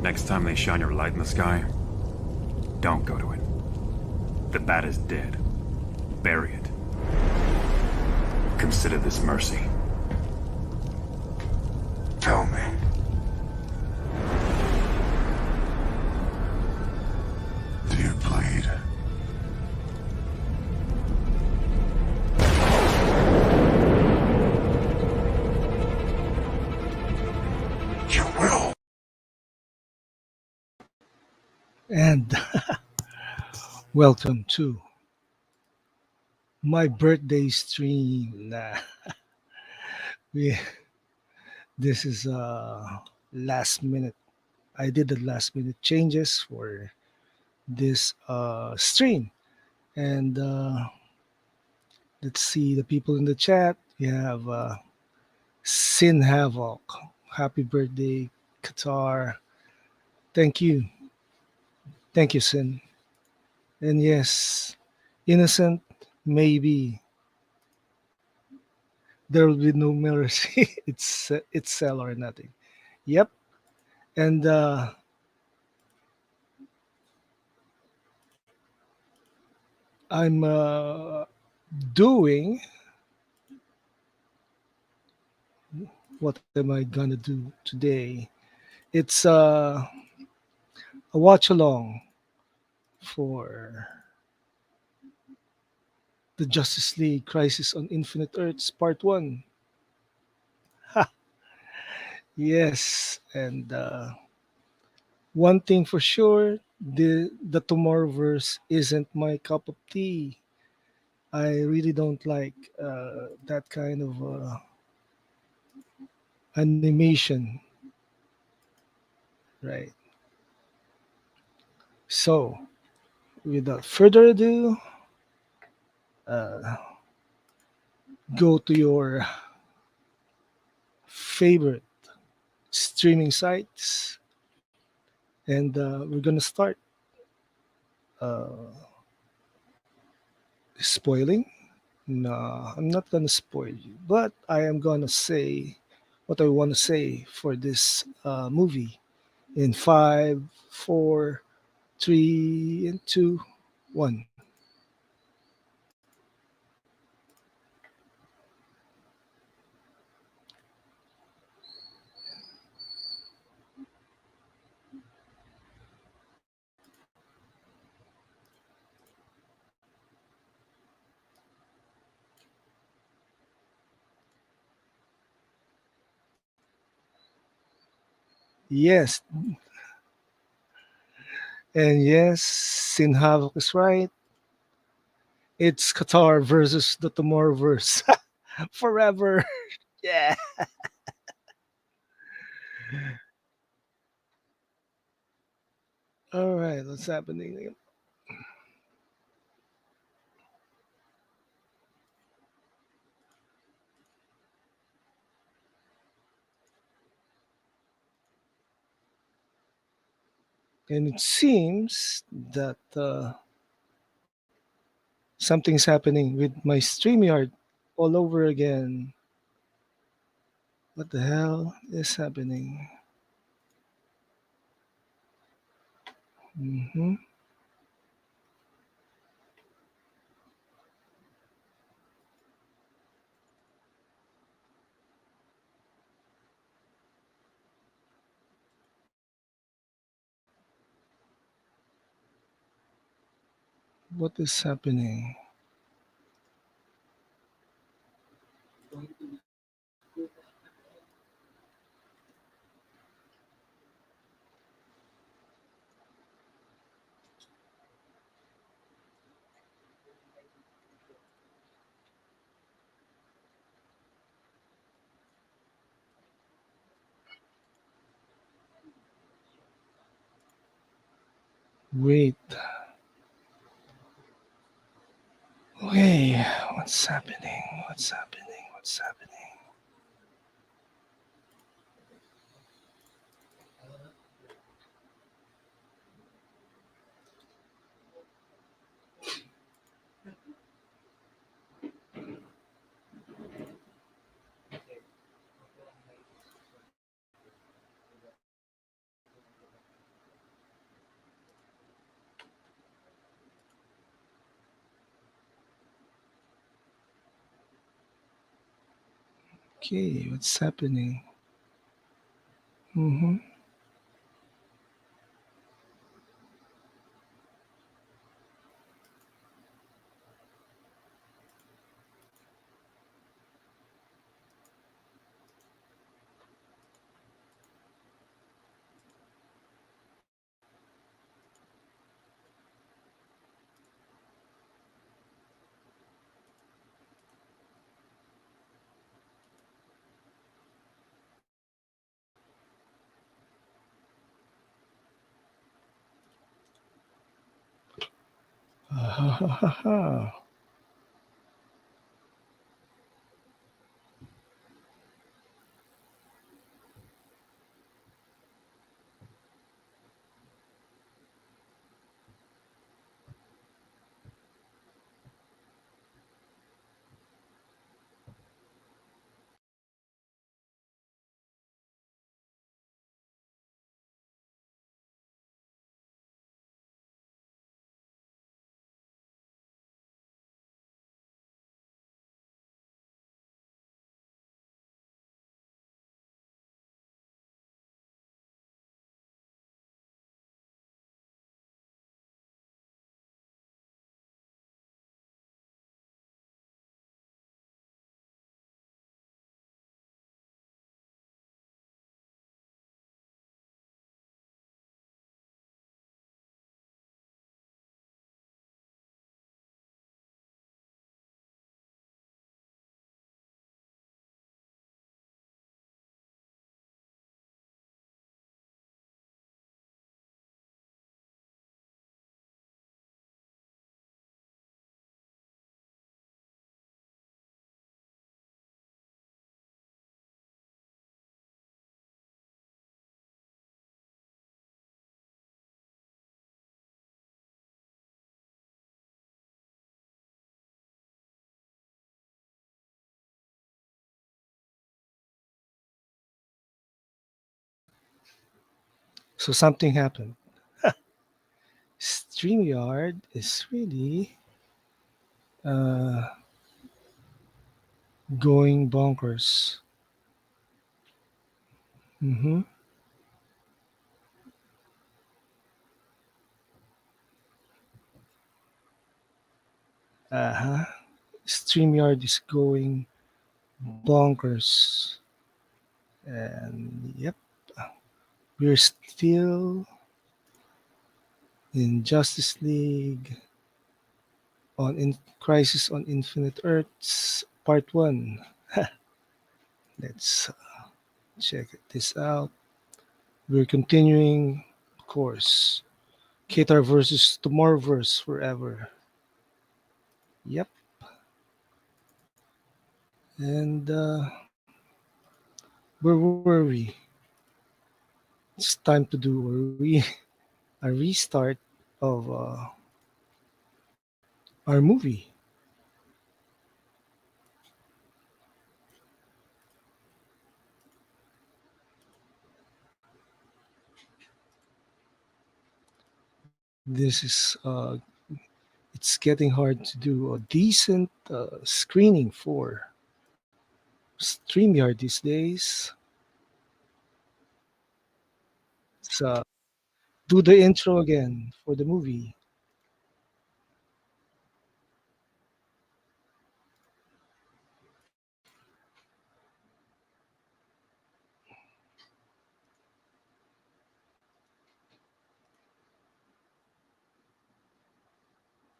Next time they shine your light in the sky, don't go to it. The bat is dead. Bury it. Consider this mercy. Tell me. Do you bleed? You will. And welcome to my birthday stream. We, this is last minute. I did the last minute changes for this stream. And let's see the people in the chat. We have Sin Havoc. Happy birthday, Qatar. Thank you. Thank you, Sin. And yes, innocent, maybe there will be no mercy. It's sell or nothing. Yep. And I'm doing what am I gonna do today? It's a watch along for the Justice League Crisis on Infinite Earths Part 1. Ha! Yes, and one thing for sure, the Tomorrowverse isn't my cup of tea. I really don't like that kind of animation, right? So, without further ado, uh, go to your favorite streaming sites, and we're gonna start uh, spoiling. No, I'm not gonna spoil you, but I am gonna say what I want to say for this movie in five, four, three, and two, one. Yes, and yes, Sin Havoc is right. It's Qatar versus the Tomorrowverse forever. Yeah. All right, what's happening? And it seems that something's happening with my StreamYard all over again. What the hell is happening? hmm What is happening? Wait. Okay, what's happening? What's happening? What's happening? Okay, what's happening? Mm-hmm. Ha ha ha ha. So something happened. StreamYard is really uh, going bonkers. Mm-hmm. Uh-huh. StreamYard is going bonkers. And yep, we're still in Justice League on Crisis on Infinite Earths Part 1. Let's check this out. We're continuing, of course. Katar versus Tomorrowverse forever. Yep. And where were we? It's time to do a restart of our movie. This is it's getting hard to do a decent screening for StreamYard these days. Let's do the intro again for the movie.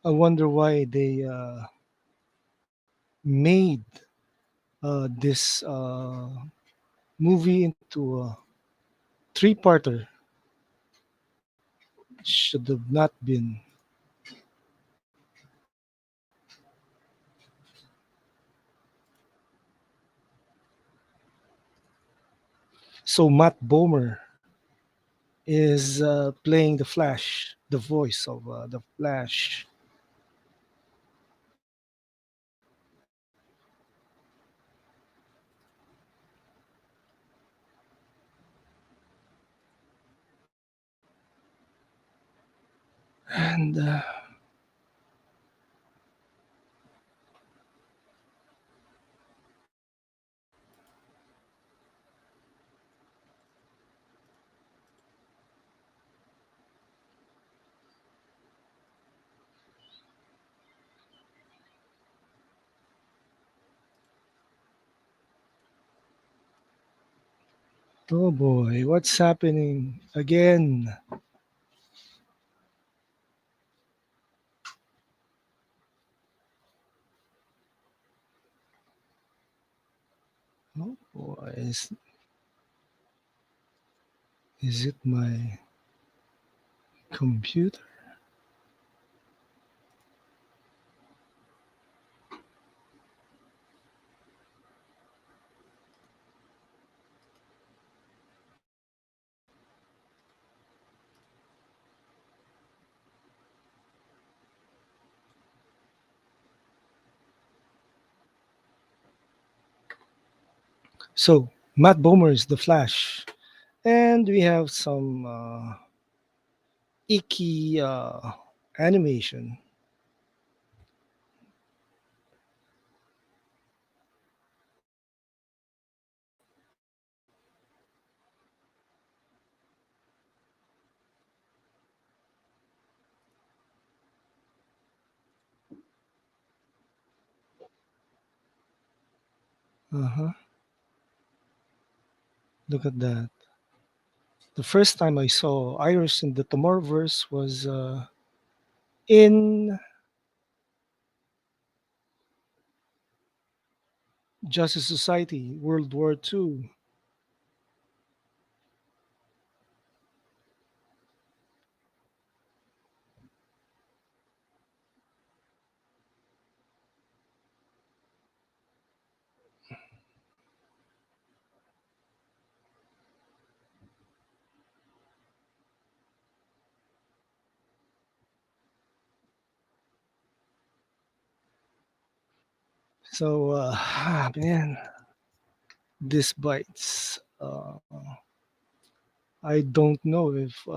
I wonder why they made this movie into a three-parter. Should have not been. So Matt Bomer is playing the Flash, the voice of the Flash. And Oh boy, what's happening again? Oh boy, is it my computer? So, Matt Bomer is the Flash, and we have some icky animation. Uh huh. Look at that. The first time I saw Iris in the Tomorrowverse was in Justice Society World War II. So, man, this bites. I don't know if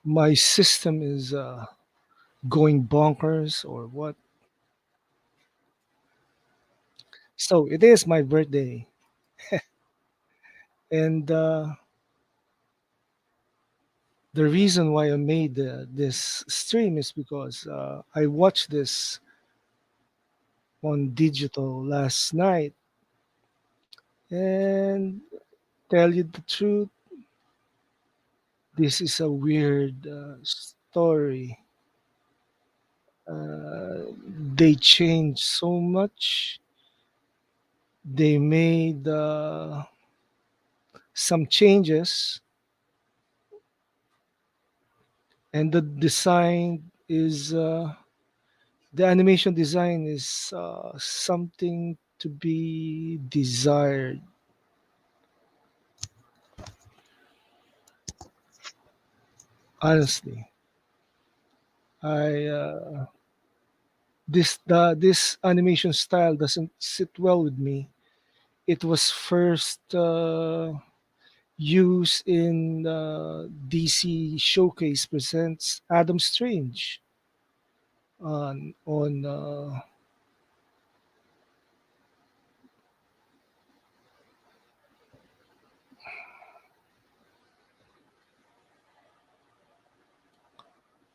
my system is going bonkers or what. So, it is my birthday, and the reason why I made this stream is because I watched this on digital last night, and tell you the truth, this is a weird story. They changed so much. They made some changes, and the animation design is something to be desired. Honestly, I this animation style doesn't sit well with me. It was first used in DC Showcase presents Adam Strange on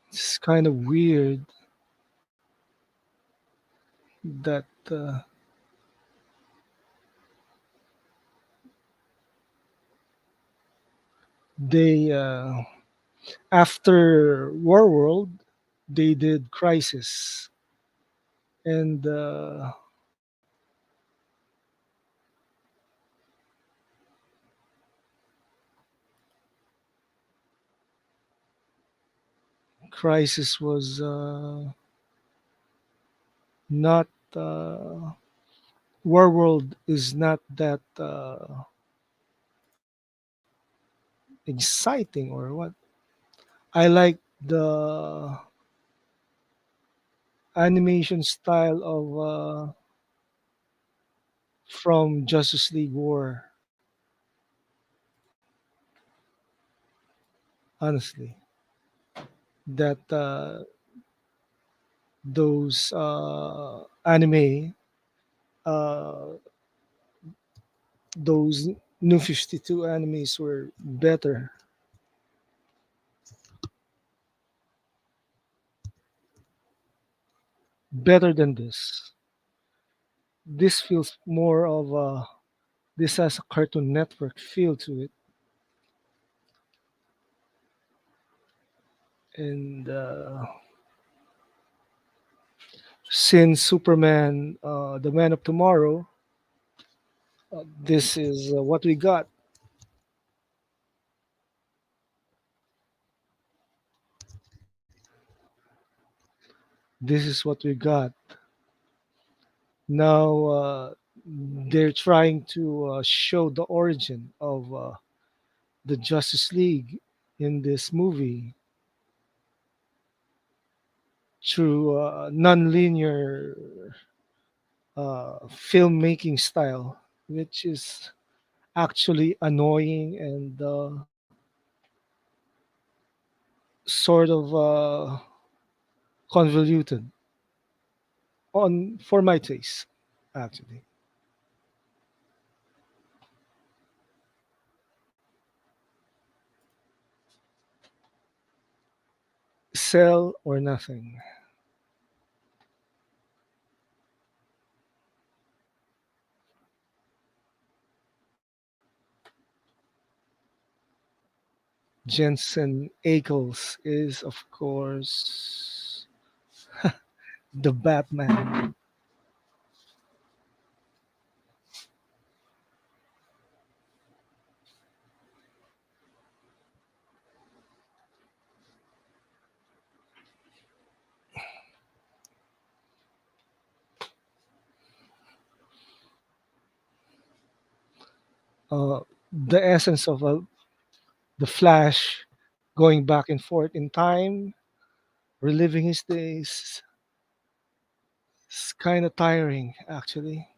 it's kind of weird that they after War World they did Crisis, and Crisis was not War World is not that exciting or what. I like the animation style of from Justice League War. Honestly, that those anime, uh, those New 52 animes were better than this. This feels more of a This has a Cartoon Network feel to it, and since Superman, the Man of Tomorrow, this is what we got. This is what we got. Now they're trying to show the origin of the Justice League in this movie through non-linear filmmaking style, which is actually annoying and sort of convoluted on for my taste, actually. Sell or nothing. Jensen Ackles is, of course, the Batman. The essence of the Flash going back and forth in time, reliving his days. It's kind of tiring, actually.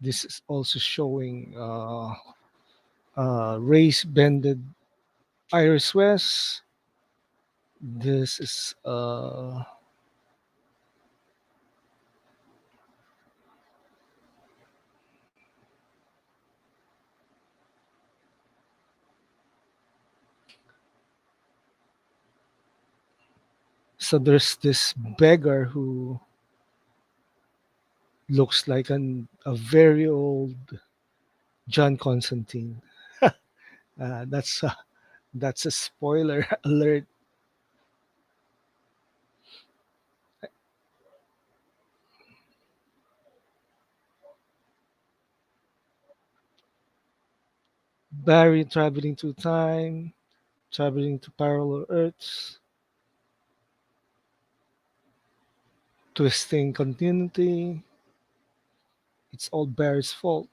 This is also showing race bended Iris West. This is so there's this beggar who looks like a very old John Constantine. That's that's a spoiler alert. Barry traveling through time, traveling to parallel Earths, twisting continuity. It's all Barry's fault.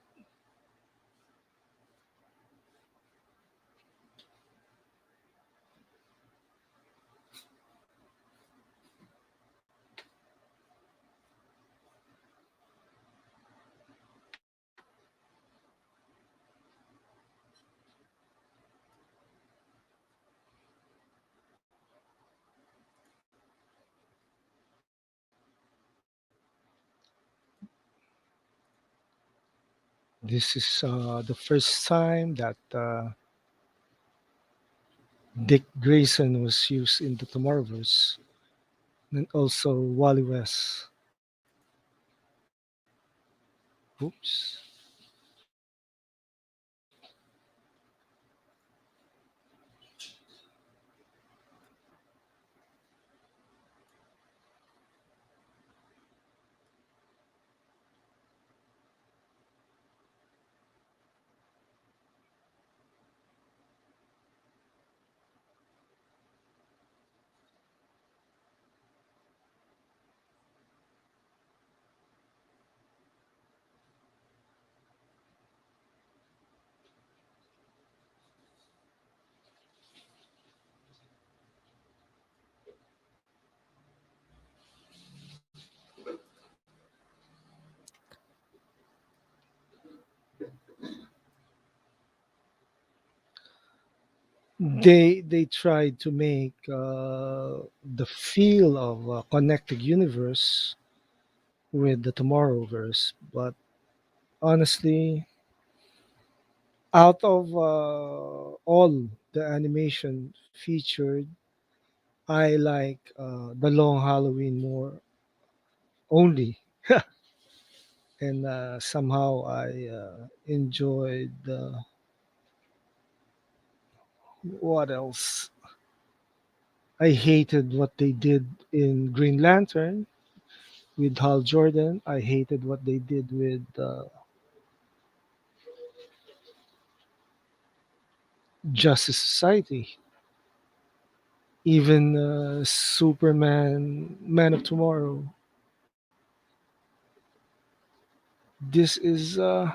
This is the first time that Dick Grayson was used in the Tomorrowverse, and also Wally West. Oops. They tried to make the feel of a connected universe with the Tomorrowverse, but honestly, out of all the animation featured, I like the Long Halloween more only, and somehow I enjoyed what else? I hated what they did in Green Lantern with Hal Jordan. I hated what they did with Justice Society. Even Superman, Man of Tomorrow. This is the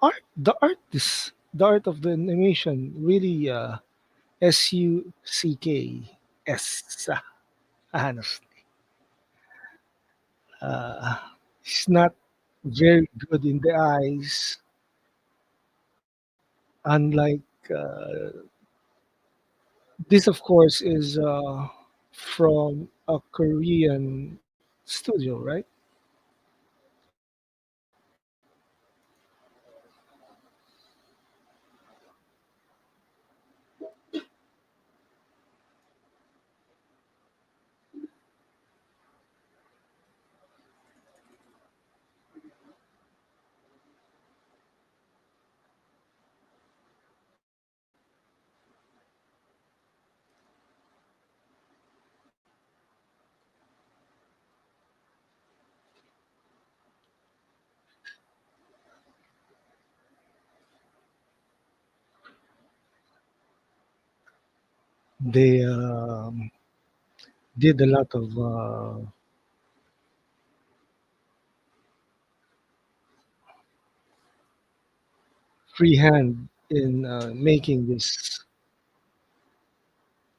art of the animation really sucks. Honestly, uh, it's not very good in the eyes. Unlike this, of course, is from a Korean studio, right? They did a lot of freehand in making this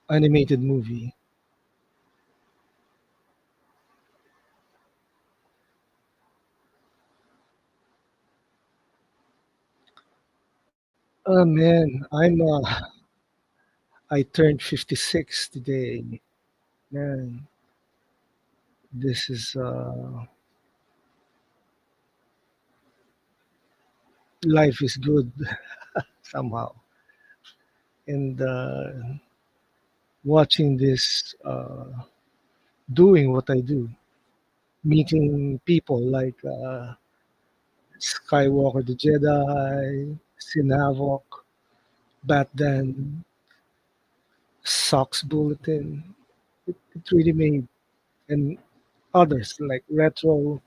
animated movie. Oh man, I turned 56 today. Man, this is life is good somehow. And watching this, doing what I do, meeting people like Skywalker the Jedi, Sin Havoc, Batman, Sox Bulletin. It really made, and others like Retro,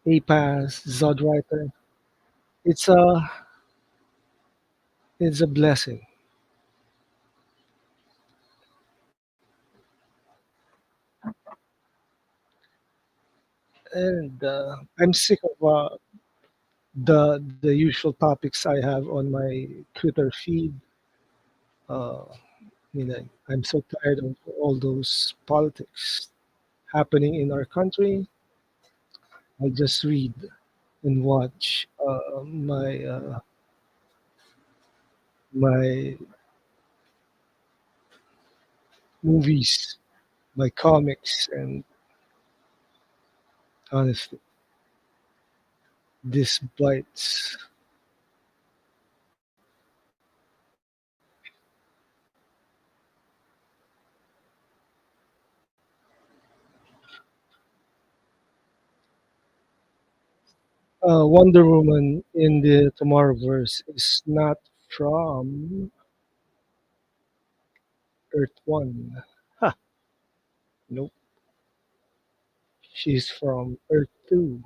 APAS, Zodwriter. It's a it's a blessing, and I'm sick of the usual topics I have on my Twitter feed. I'm so tired of all those politics happening in our country. I just read and watch my movies, my comics, and honestly, this bites. Wonder Woman in the Tomorrowverse is not from Earth One. Ha, nope, she's from Earth Two.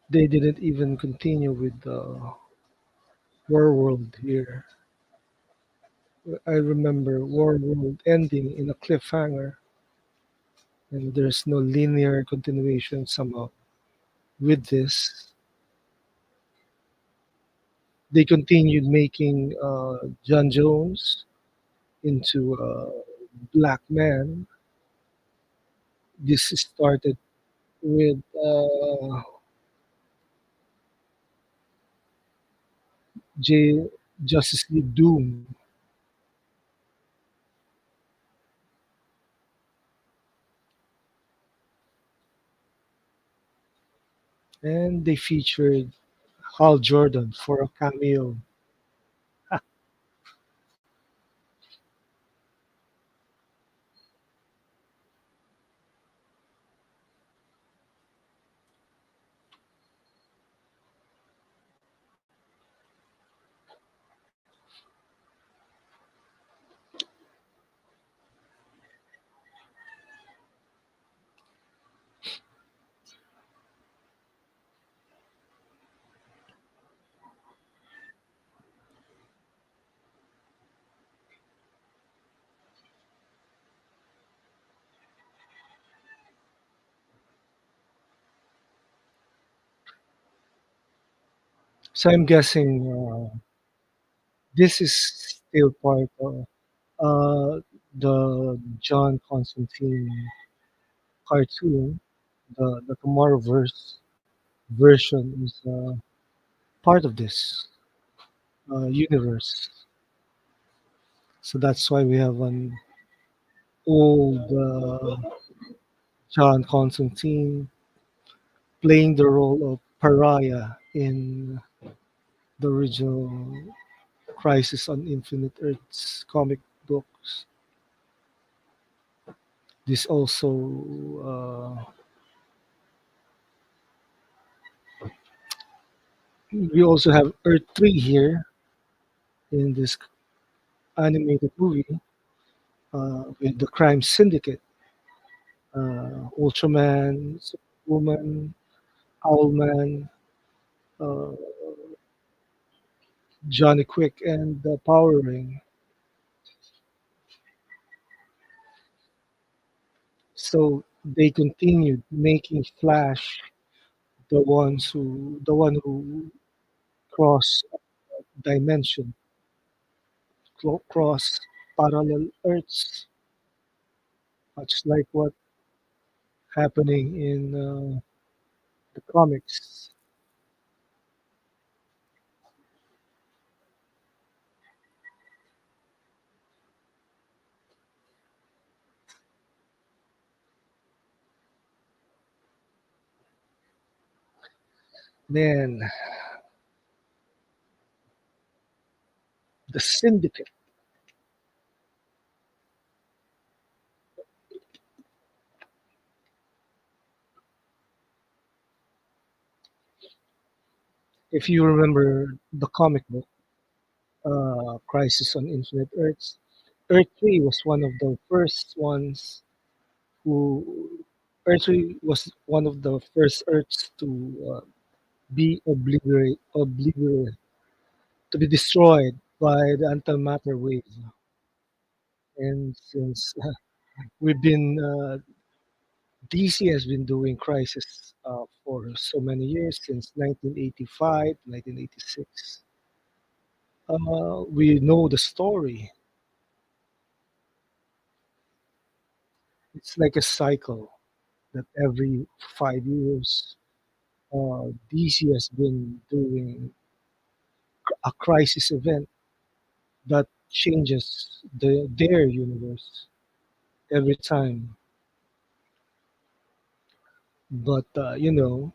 They didn't even continue with the War here. I remember War ending in a cliffhanger, and there's no linear continuation somehow. With this, they continued making John Jones into a black man. This started with J. Justice League Doom, and they featured Hal Jordan for a cameo. So I'm guessing this is still part of the John Constantine cartoon. The Tomorrowverse version is part of this universe. So that's why we have an old John Constantine playing the role of Pariah in the original Crisis on Infinite Earths comic books. This also, we also have Earth 3 here in this animated movie with the Crime Syndicate, Ultraman, Superwoman, Owlman, uh, Johnny Quick, and the Power Ring. So they continued making Flash the one who cross dimension, cross parallel Earths, much like what happening in the comics. Man, the Syndicate. If you remember the comic book, Crisis on Infinite Earths, Earth 3 was one of the first ones who. Earth 3 was one of the first Earths to be to be destroyed by the antimatter wave. And since we've been DC has been doing Crisis for so many years since 1985, 1986. We know the story. It's like a cycle that every 5 years, DC has been doing a crisis event that changes their universe every time. But I'll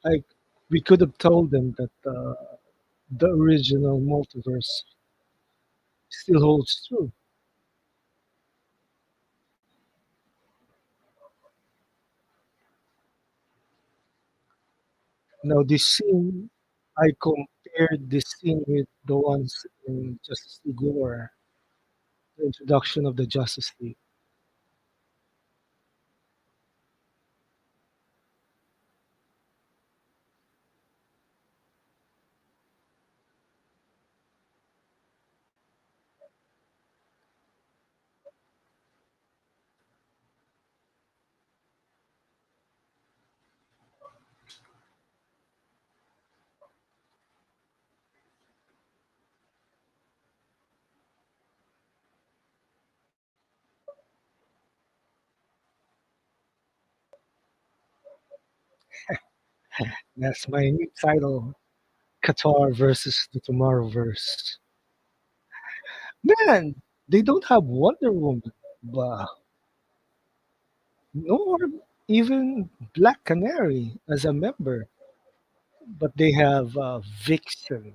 I we could have told them that the original multiverse still holds true. Now, this scene, I compared this scene with the ones in Justice League War, the introduction of the Justice League. That's my new title. Qatar versus the Tomorrowverse. Man, they don't have Wonder Woman, but nor even Black Canary as a member, but they have Vixen.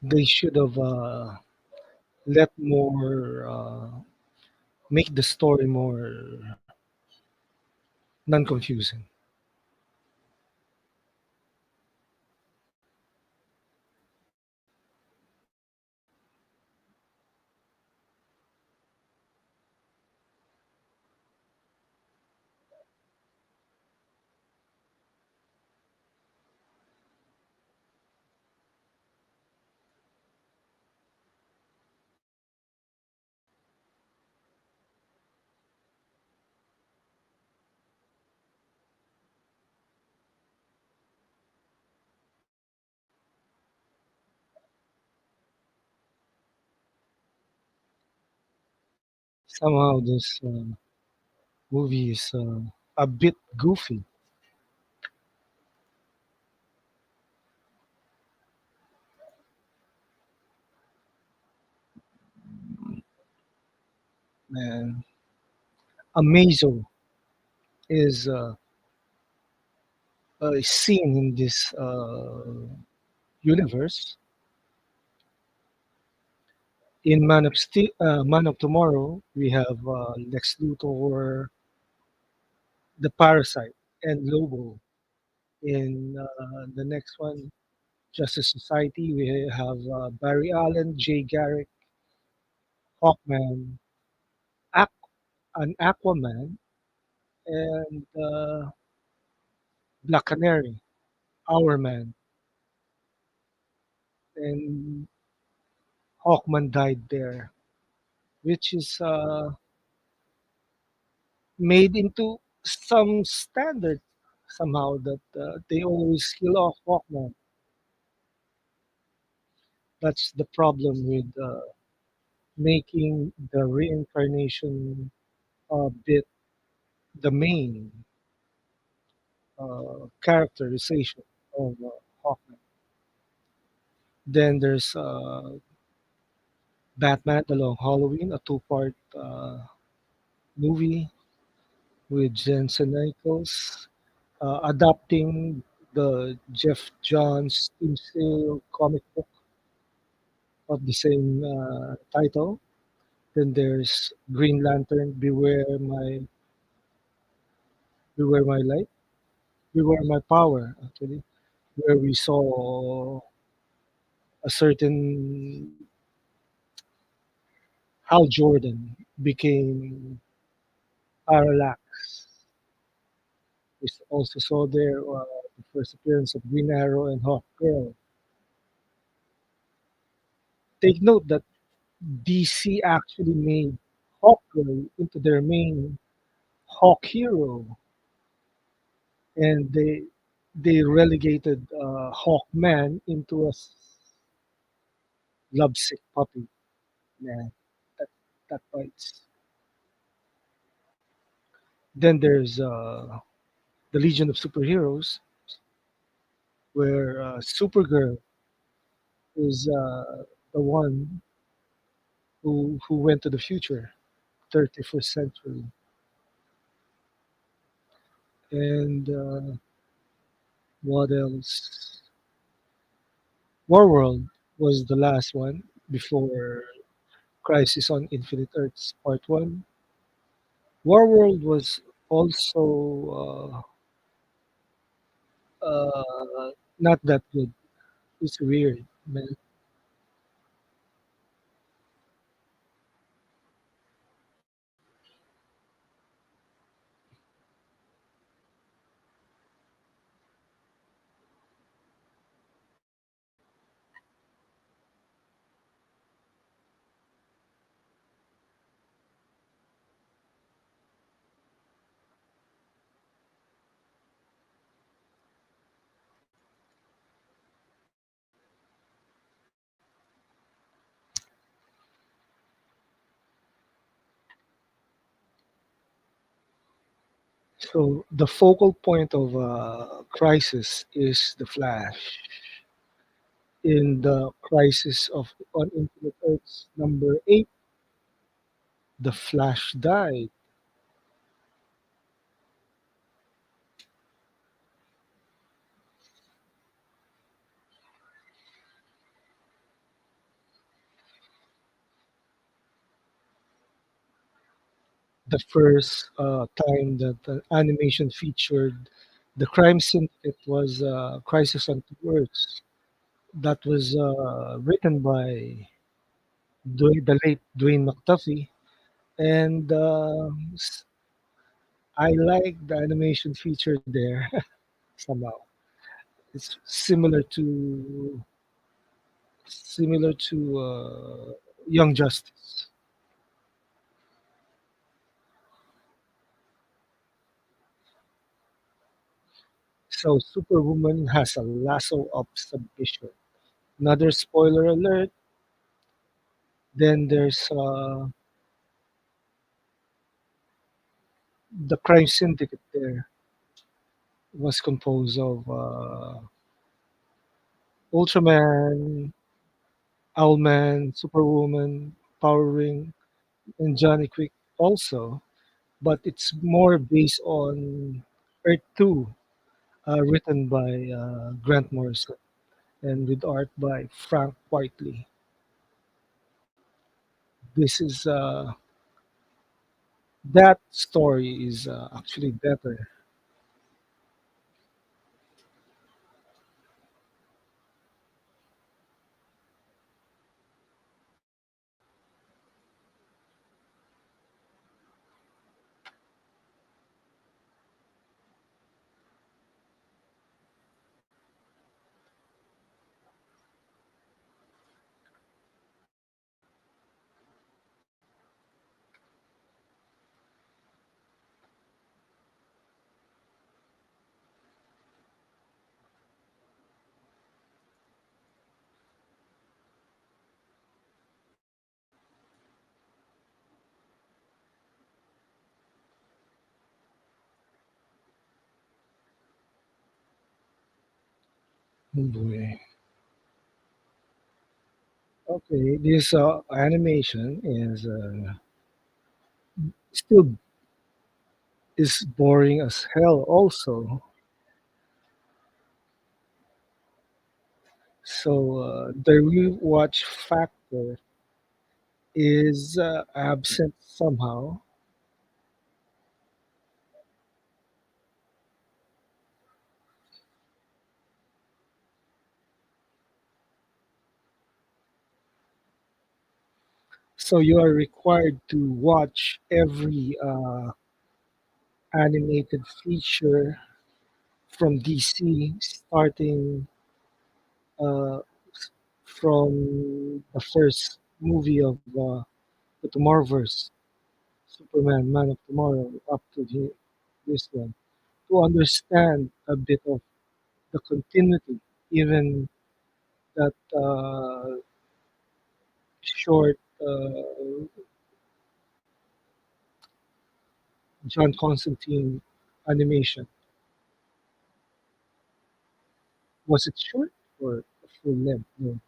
They should have let more, make the story more non-confusing. Somehow this movie is a bit goofy. Man, Amazo is seen in this universe. In Man of Tomorrow, we have Lex Luthor, the Parasite, and Lobo. In the next one, Justice Society, we have Barry Allen, Jay Garrick, Hawkman, Aqu- an Aquaman, and Black Canary, Our Man, and Hawkman died there, which is made into some standard somehow that they always kill off Hawkman. That's the problem with making the reincarnation bit the main characterization of Hawkman. Then there's Batman: The Long Halloween, a two-part movie with Jensen Ackles, adapting the Jeff Johns Team Sale comic book of the same title. Then there's Green Lantern: Beware My Light, Beware My Power, actually, where we saw a certain Hal Jordan became Parallax. We also saw there the first appearance of Green Arrow and Hawk Girl. Take note that DC actually made Hawk Girl into their main Hawk hero, and they relegated Hawkman into a lovesick puppy. Man, that that bites. Then there's the Legion of Superheroes, where Supergirl is the one who went to the future, 31st century, and what else? Warworld was the last one before Crisis on Infinite Earths Part One. Warworld was also not that good. It's weird, man. So the focal point of Crisis is the Flash. In the Crisis of on Infinite Earths number 8, the Flash died. The first time that the animation featured the crime syndicate was Crisis on Two Earths. That was written by the late Dwayne McDuffie, and I like the animation featured there somehow. It's similar to Young Justice. So Superwoman has a lasso of submission. Another spoiler alert. Then there's the crime syndicate. There was composed of Ultraman, Owlman, Superwoman, Power Ring, and Johnny Quick also. But it's more based on Earth 2, written by Grant Morrison and with art by Frank Whiteley. This is that story is actually better. Oh boy. Okay, this animation still is boring as hell. Also, so the rewatch factor is absent somehow. So you are required to watch every animated feature from DC, starting uh, from the first movie of the Tomorrowverse, Superman, Man of Tomorrow, up to this one, to understand a bit of the continuity, even that short John Constantine animation. Was it short or a full length? No.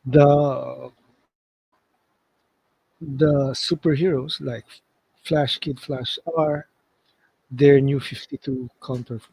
The the superheroes like Flash Kid, Flash are their new 52 counterpart.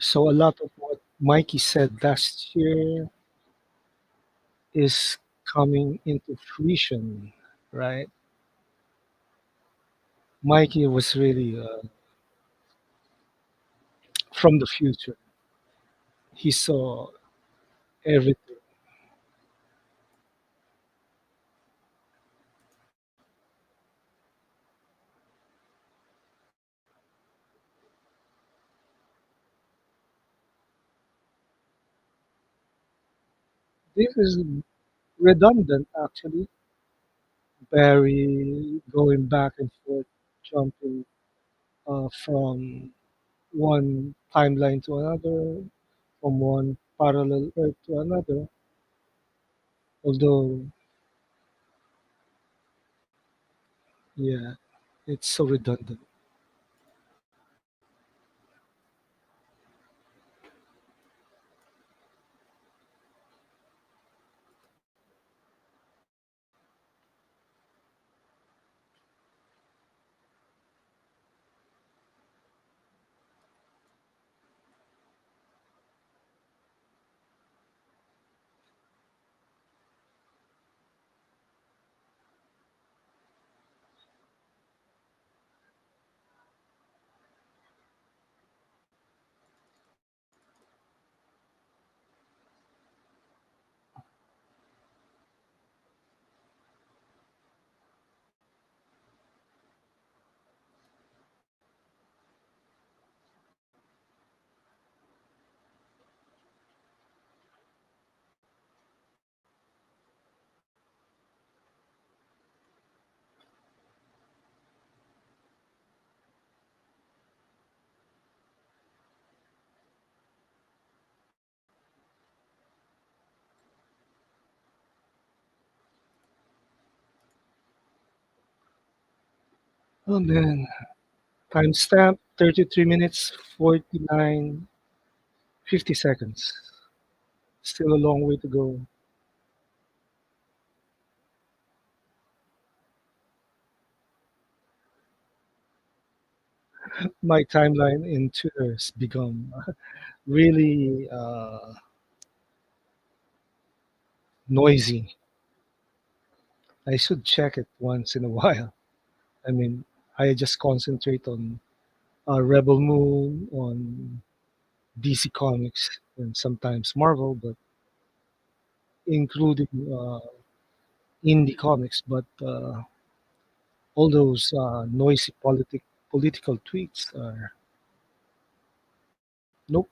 So a lot of what Mikey said last year is coming into fruition, right? Mikey was really from the future. He saw everything. This is redundant, actually. Barry going back and forth, jumping from one timeline to another, from one parallel Earth to another. Although, yeah, it's so redundant. Oh man, timestamp 33 minutes 49 50 seconds. Still a long way to go. My timeline in Twitter has become really noisy. I should check it once in a while. I mean, I just concentrate on Rebel Moon, on DC Comics, and sometimes Marvel, but including indie comics. But all those noisy political tweets are nope.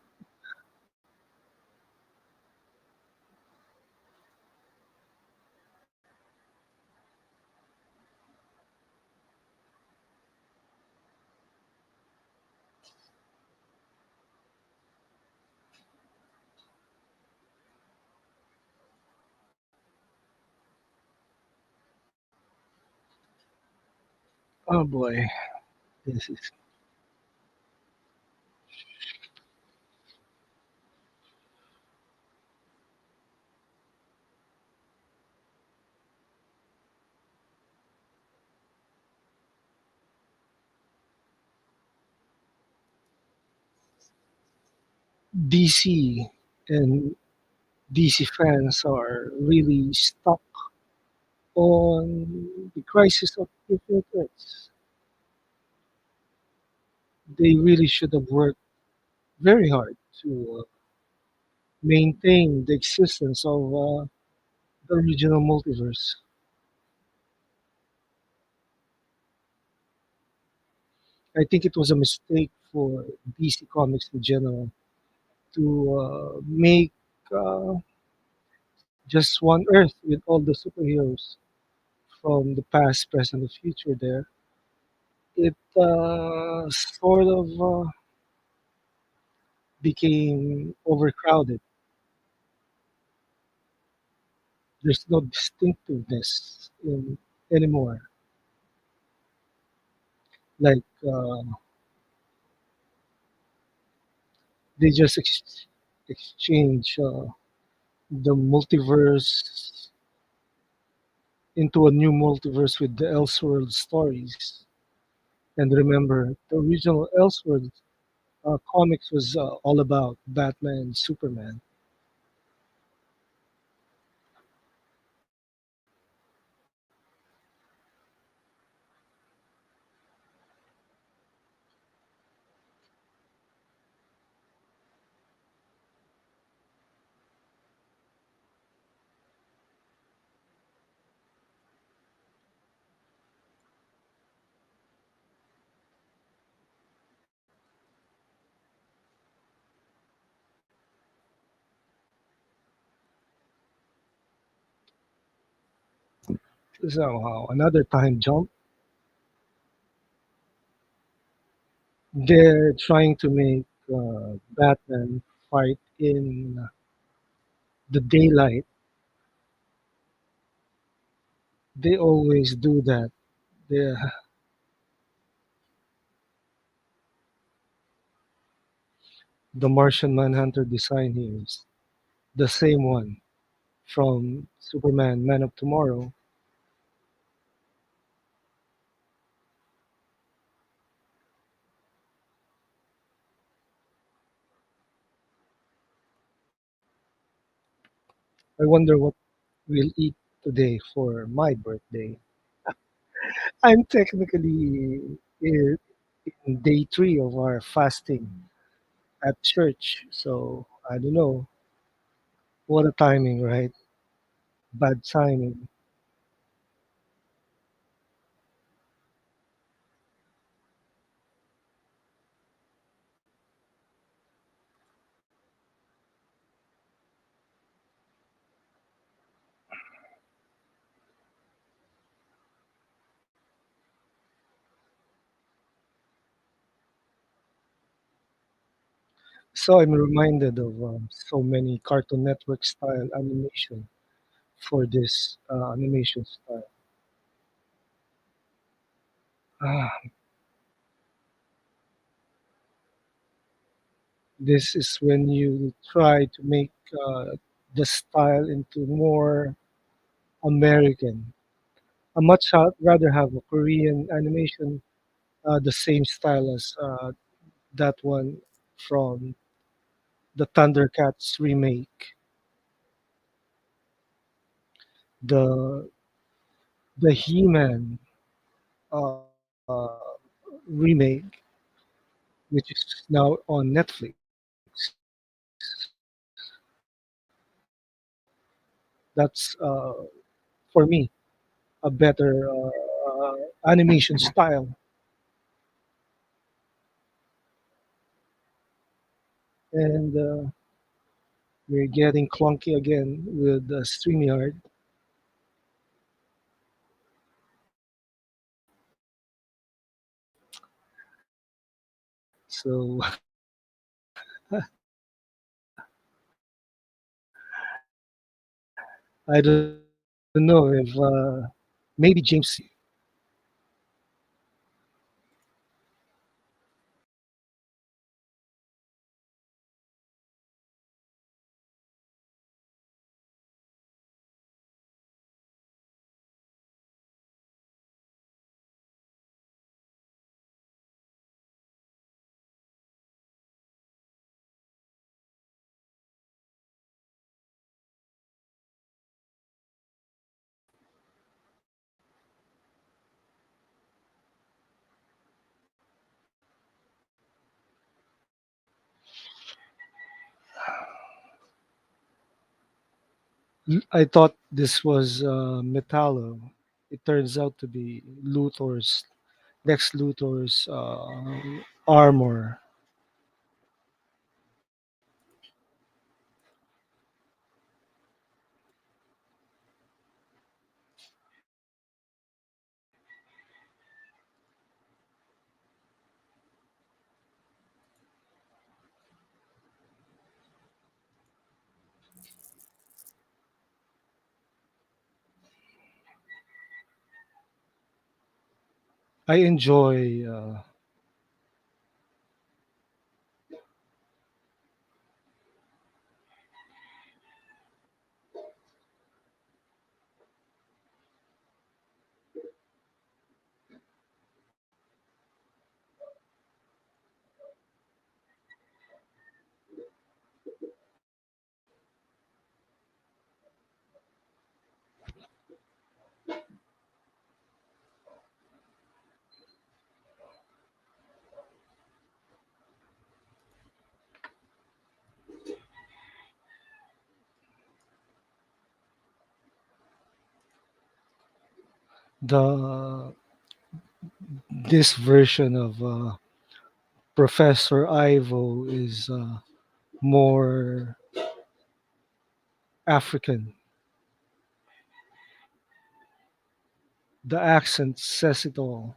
Oh boy, this is DC and DC fans are really stuck on the crisis of Infinite Earths. They really should have worked very hard to maintain the existence of the original multiverse. I think it was a mistake for DC Comics in general to make uh, just one Earth with all the superheroes from the past, present, and future there. It sort of became overcrowded. There's no distinctiveness anymore. Like they just exchange the multiverse into a new multiverse with the Elseworld stories. And remember, the original Elseworld comics was all about Batman and Superman. Somehow, another time jump. They're trying to make Batman fight in the daylight. They always do that. The the Martian Manhunter design here is the same one from Superman Man of Tomorrow. I wonder what we'll eat today for my birthday. I'm technically in day three of our fasting at church, so I don't know. What a timing, right? Bad timing. So I'm reminded of so many Cartoon Network style animation for this animation style. Ah, this is when you try to make the style into more American. I much rather have a Korean animation, the same style as that one from the Thundercats remake, the He-Man remake, which is now on Netflix. That's for me a better animation style, and we're getting clunky again with StreamYard. So I don't know if maybe James. I thought this was Metallo. It turns out to be Lex Luthor's armor. I enjoy. The this version of Professor Ivo is more African. The accent says it all.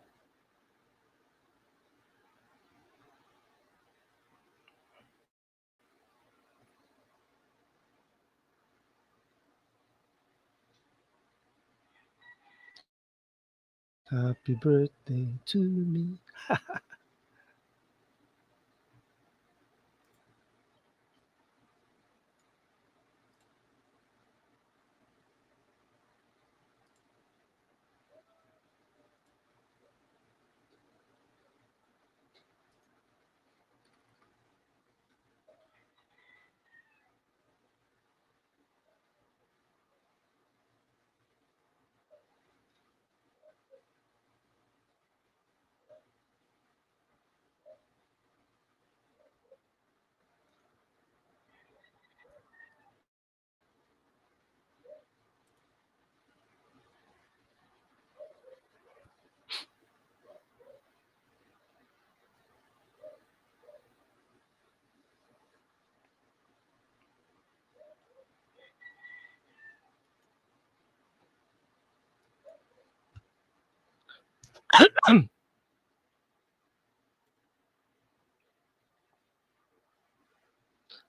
Happy birthday to me.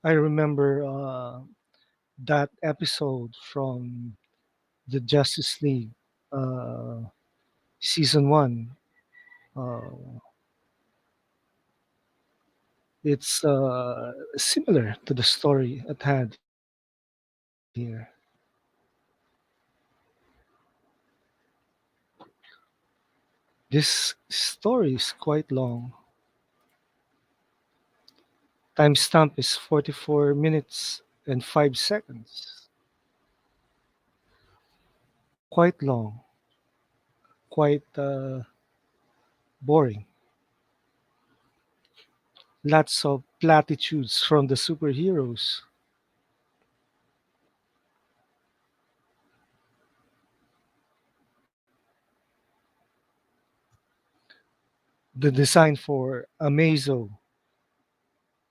I remember that episode from the Justice League uh, season one. Uh, it's similar to the story at hand here. This story is quite long. Timestamp is 44 minutes and 5 seconds. Quite long, quite boring. Lots of platitudes from the superheroes. The design for Amazo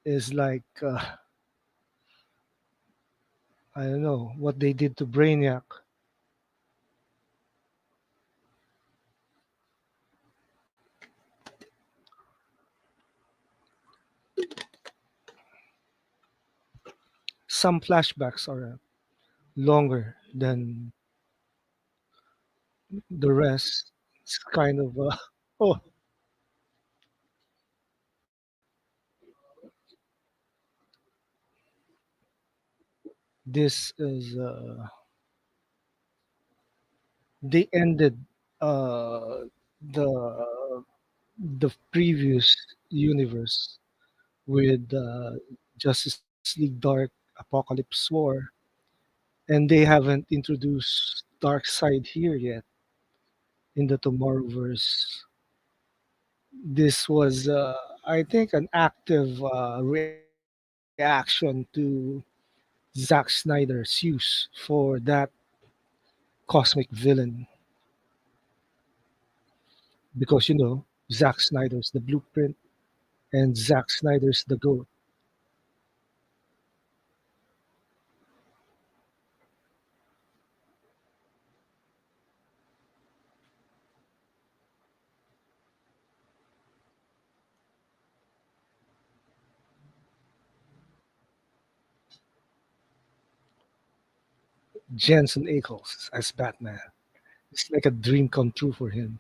is like, I don't know, what they did to Brainiac. Some flashbacks are longer than the rest. It's kind of, oh, this is, they ended uh, the previous universe with Justice League Dark Apocalypse War, and they haven't introduced Dark Side here yet in the Tomorrowverse. This was, I think, an active reaction to Zack Snyder's use for that cosmic villain, because Zack Snyder's the blueprint and Zack Snyder's the goat. Jensen Ackles as Batman. It's like a dream come true for him.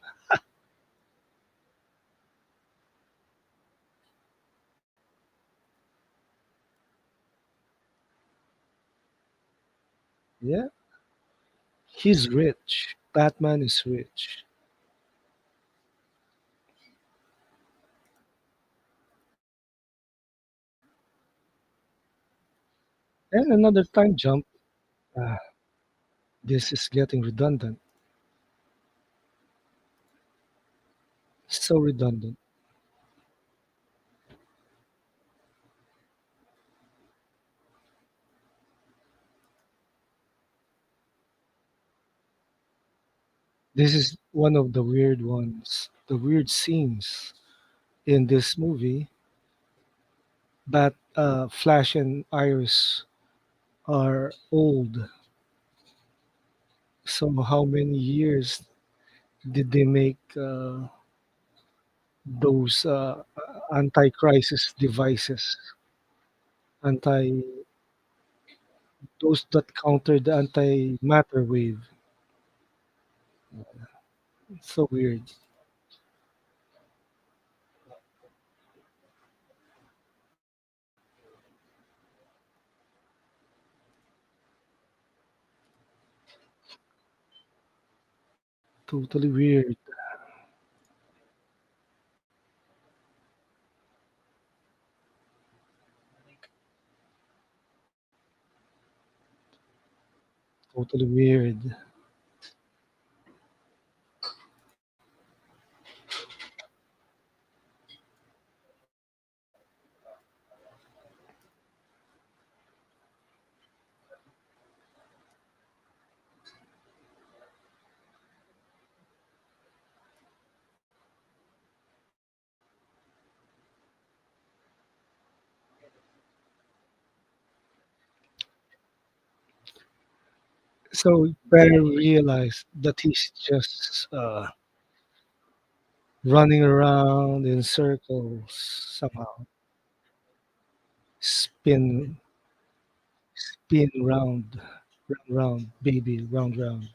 Yeah, he's rich. Batman is rich. And another time jump. Ah, this is getting redundant. So redundant. This is one of the weird ones, the weird scenes in this movie. That Flash and Iris are old. So how many years did they make those anti-crisis devices, anti those that counter the anti-matter wave? So weird, totally weird, totally weird. So better realize that he's just running around in circles somehow, spin, spin round, round, round, baby, round, round.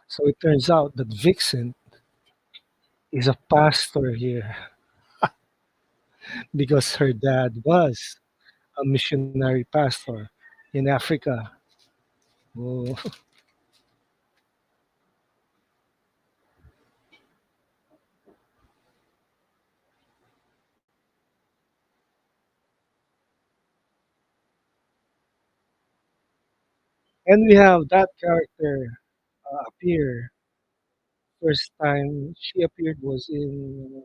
So it turns out that Vixen is a pastor here because her dad was a missionary pastor in Africa. Oh. And we have that character appear. First time she appeared was in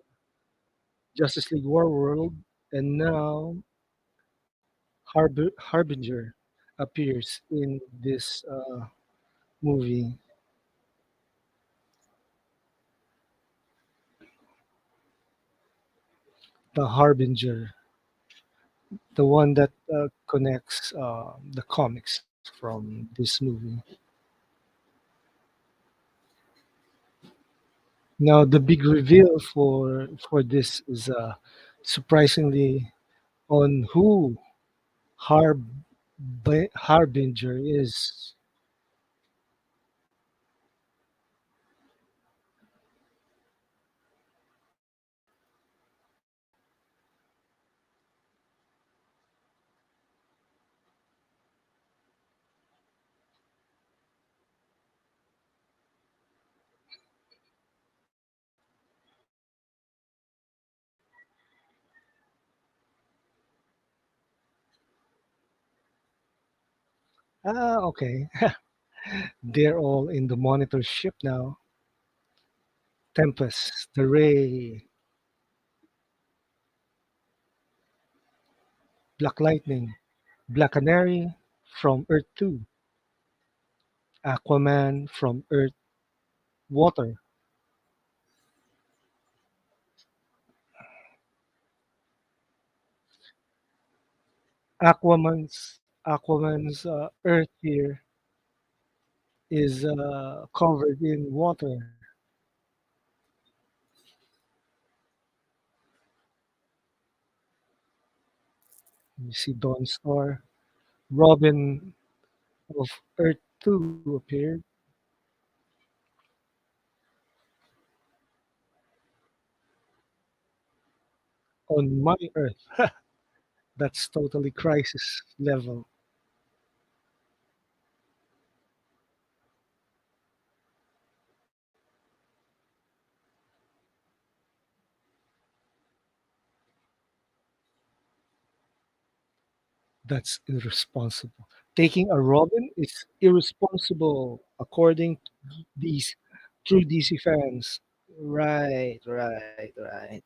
Justice League War World, and now Harbinger appears in this movie, the Harbinger, the one that connects the comics from this movie. Now, the big reveal for this is surprisingly on who Harbinger is. Ah, okay. They're all in the monitor ship now. Tempest, the Ray, Black Lightning, Black Canary from Earth 2, Aquaman from Earth Water, Aquaman's Earth here is covered in water. You see Dawn Star, Robin of Earth 2 appeared on my Earth. That's totally crisis level. That's irresponsible. Taking a Robin is irresponsible according to these true DC fans. Right, right, right.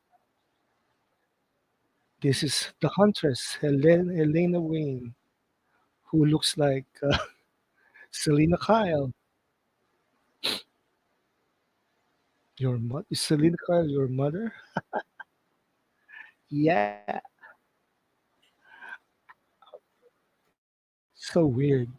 This is the Huntress, Helena Wayne, who looks like Selena Kyle. Your mother? Is Selena Kyle your mother? Yeah, so weird.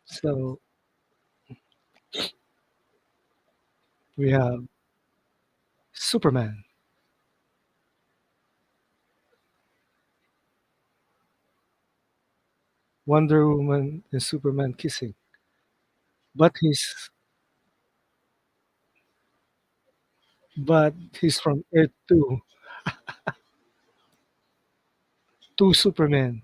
So we have Superman, Wonder Woman, and Superman kissing. But but he's from Earth 2. Two Supermen.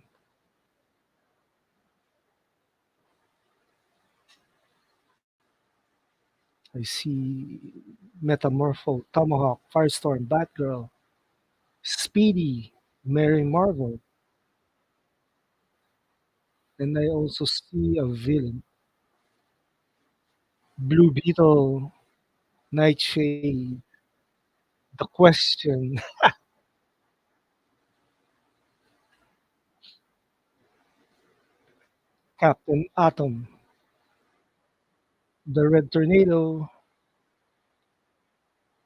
I see Metamorpho, Tomahawk, Firestorm, Batgirl, Speedy, Mary Marvel, and I also see a villain, Blue Beetle, Nightshade, The Question, Captain Atom, the Red Tornado,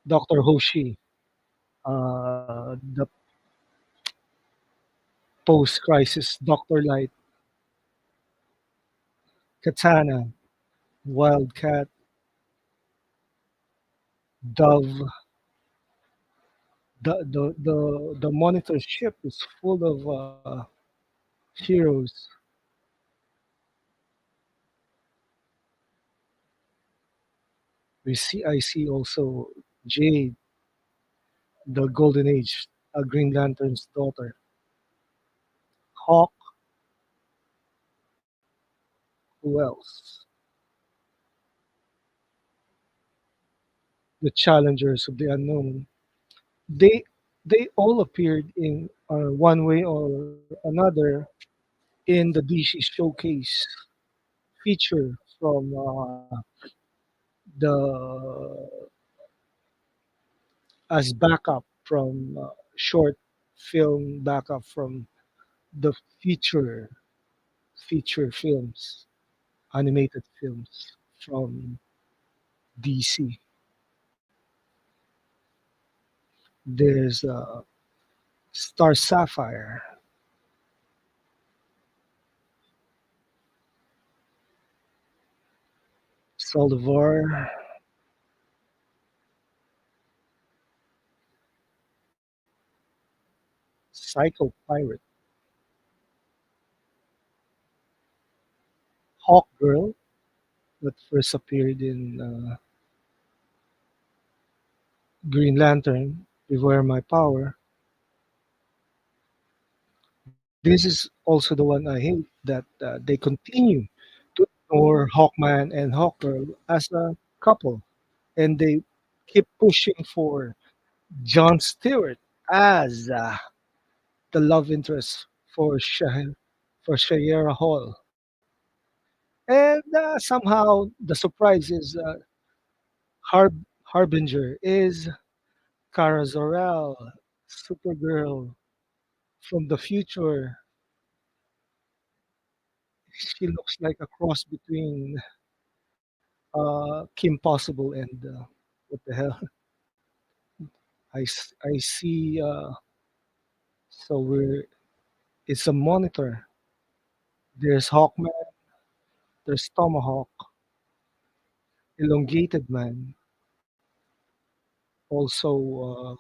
Doctor Hoshi, the post-crisis Doctor Light, Katana, Wildcat, Dove. The monitor ship is full of heroes. I see also Jade, the Golden Age, a Green Lantern's daughter. Hawk, who else? The Challengers of the Unknown. They they all appeared in one way or another in the DC Showcase feature from the as backup from short film backup from the feature films, animated films from DC. There's Star Sapphire, Saldivar, Psycho Pirate, Hawk Girl that first appeared in Green Lantern, Beware My Power. This is also the one I hate that they continue to ignore Hawkman and Hawkgirl as a couple, and they keep pushing for John Stewart as the love interest for Shayera Hall. And somehow the surprise is Harbinger is Kara Zor-El, Supergirl from the future. She looks like a cross between Kim Possible and what the hell? I see. So we're it's a monitor. There's Hawkman. There's Tomahawk, Elongated Man. Also,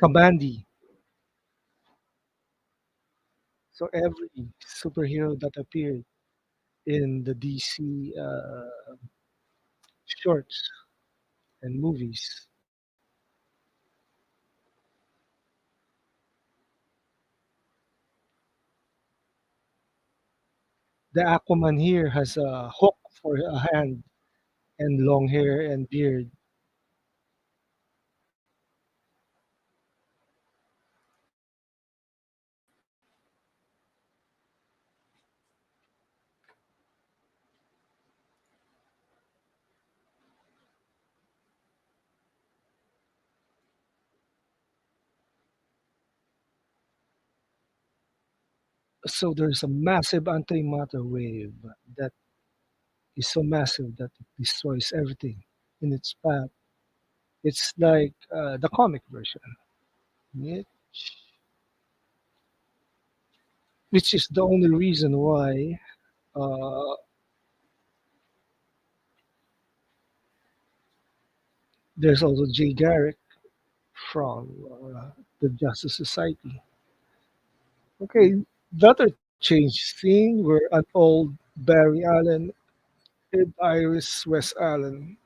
Kamandi. So every superhero that appeared in the DC shorts and movies. The Aquaman here has a hook for a hand and long hair and beard. So there's a massive antimatter wave that is so massive that it destroys everything in its path. It's like the comic version, which, which is the only reason why uh, there's also Jay Garrick from the Justice Society. Okay, the other change scene where an old Barry Allen and Iris West Allen.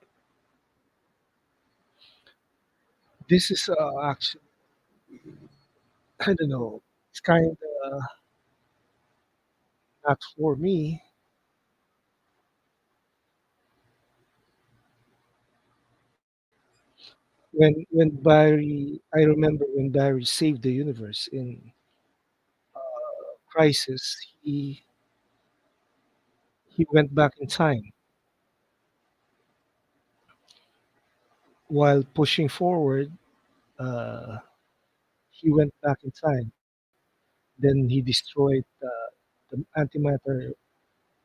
This is actually, I don't know, it's kind of not for me. When Barry, I remember when Barry saved the universe in Crisis, he went back in time while pushing forward. Uh, he went back in time. Then he destroyed the antimatter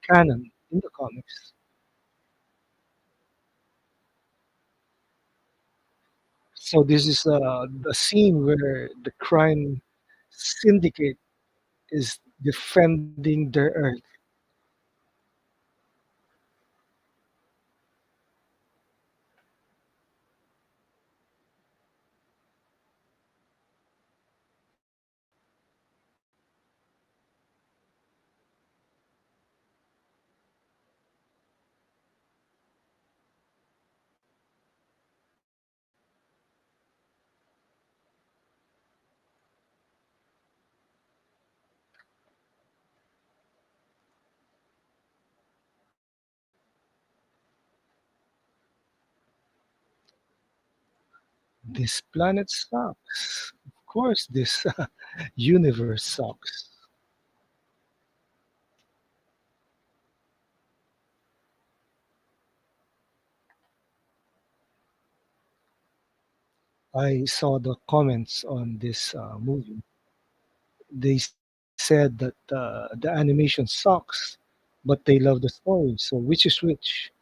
canon in the comics. So this is the scene where the crime syndicate is defending their Earth. This planet sucks. Of course, this universe sucks. I saw the comments on this movie. They said that the animation sucks, but they love the story. So which is which?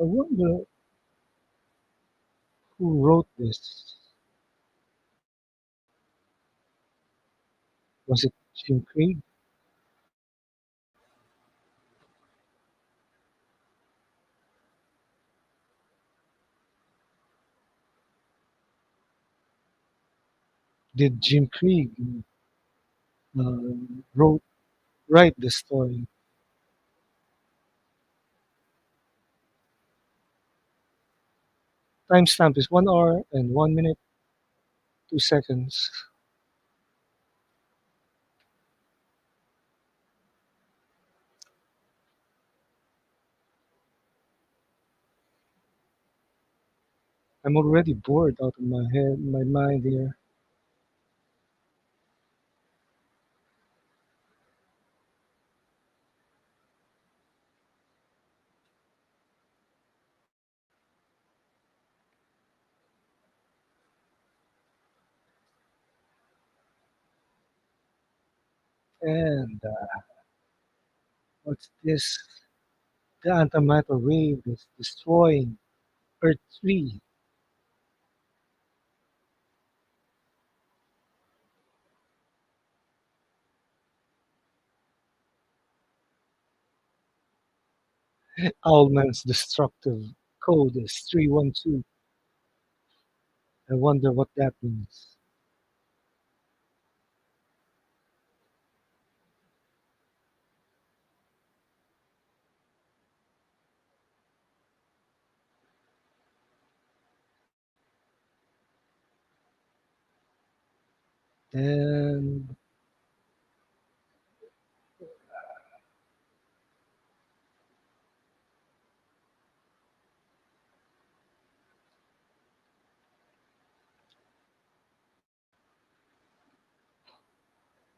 I wonder who wrote this. Was it Jim Craig? Did Jim Craig wrote write the story? Timestamp is 1 hour and 1 minute 2 seconds. I'm already bored out of my head, my mind here. And what's this? The antimatter wave is destroying Earth 3. Owlman's destructive code is 312. I wonder what that means. And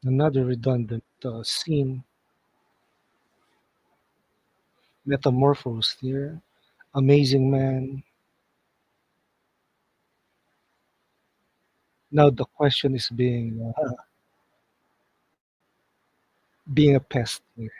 another redundant scene, metamorphosed here. Amazing man. Now the question is being a pest here.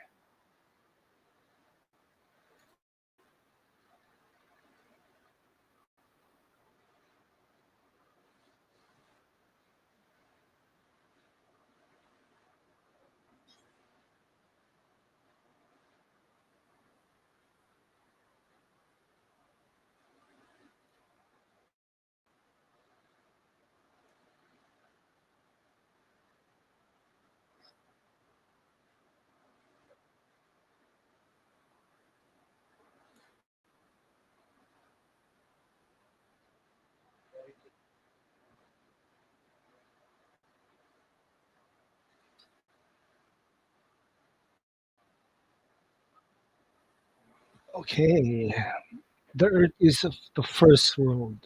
Okay, the Earth is the first world.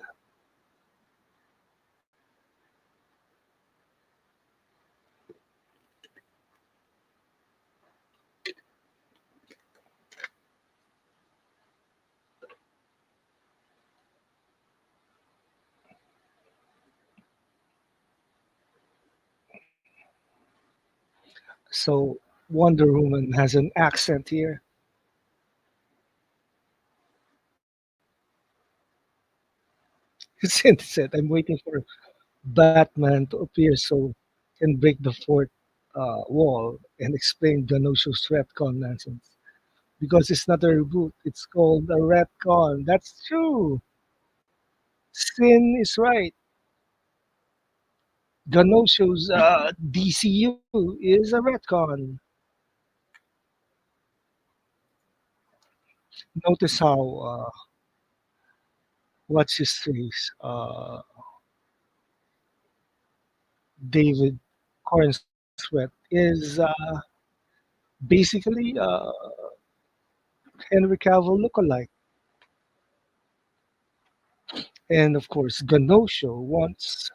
So Wonder Woman has an accent here. Since it, I'm waiting for Batman to appear so can break the fourth wall and explain Genosha's retcon nonsense. Because it's not a reboot, it's called a retcon. That's true. Sin is right. Genosha's DCU is a retcon. Notice how what's his face? David Cornsweet is basically Henry Cavill lookalike. And of course, Ganosho wants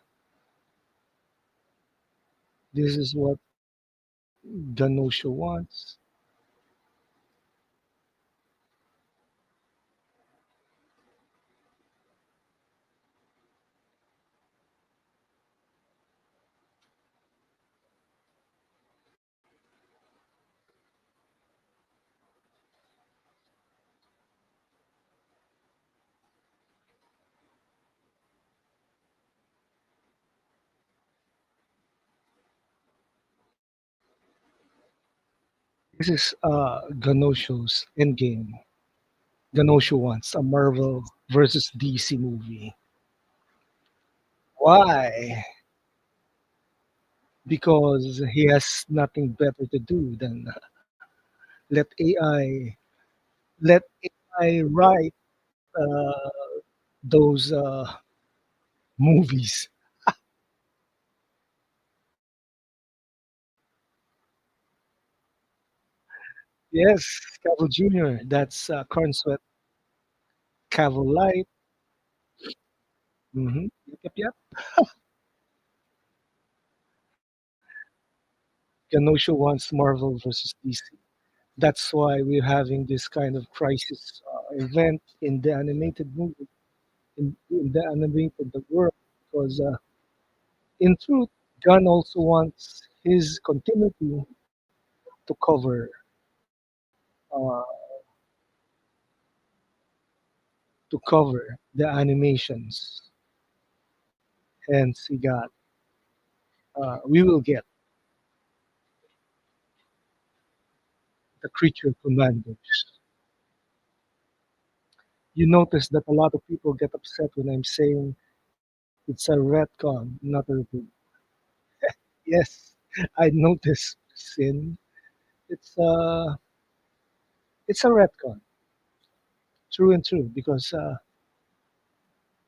this is what Ganosho wants. This is Ganosho's endgame. Ganosho wants a Marvel versus DC movie. Why? Because he has nothing better to do than let AI let AI write those movies. Yes, Cavill Jr. That's Cornsweet Cavill Light. Mm-hmm. Yep. Kenosha wants Marvel versus DC. That's why we're having this kind of crisis event in the animated movie, in the animated world, because in truth, Gunn also wants his continuity to uh, cover the animations. Hence, we will get the creature commandos. You notice that a lot of people get upset when I'm saying it's a retcon, not a reboot. Yes, I noticed, Sin. It's a it's a retcon, true and true. Because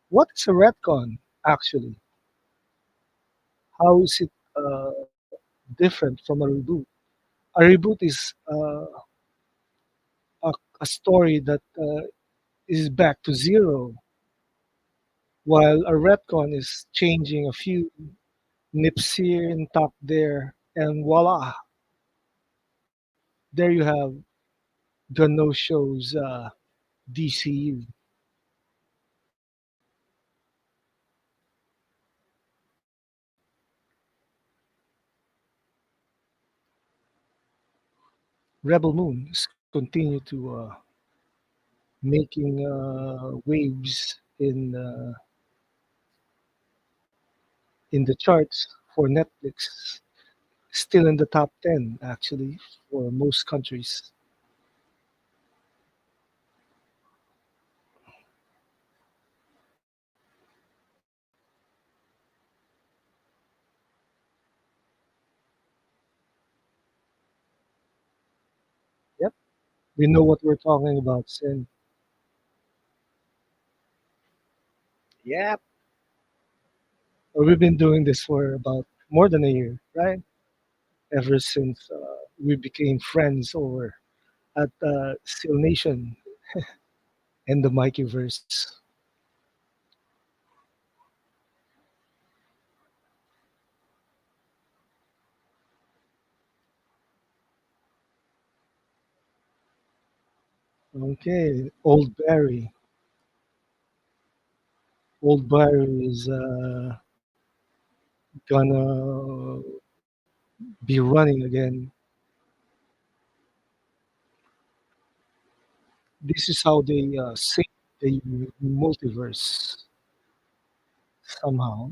what is a retcon actually? How is it different from a reboot? A reboot is a story that is back to zero, while a retcon is changing a few nips here and tuck there, and voila, there you have the no shows DCU. Rebel Moon is continue to making waves in the charts for Netflix. Still in the top 10 actually for most countries. Yep, we know what we're talking about, Sin. Yep, we've been doing this for about more than a year, right? Ever since we became friends over at Seal Nation and the Mikeyverse. Okay, Old Barry. Old Barry is gonna be running again. This is how they save the multiverse somehow,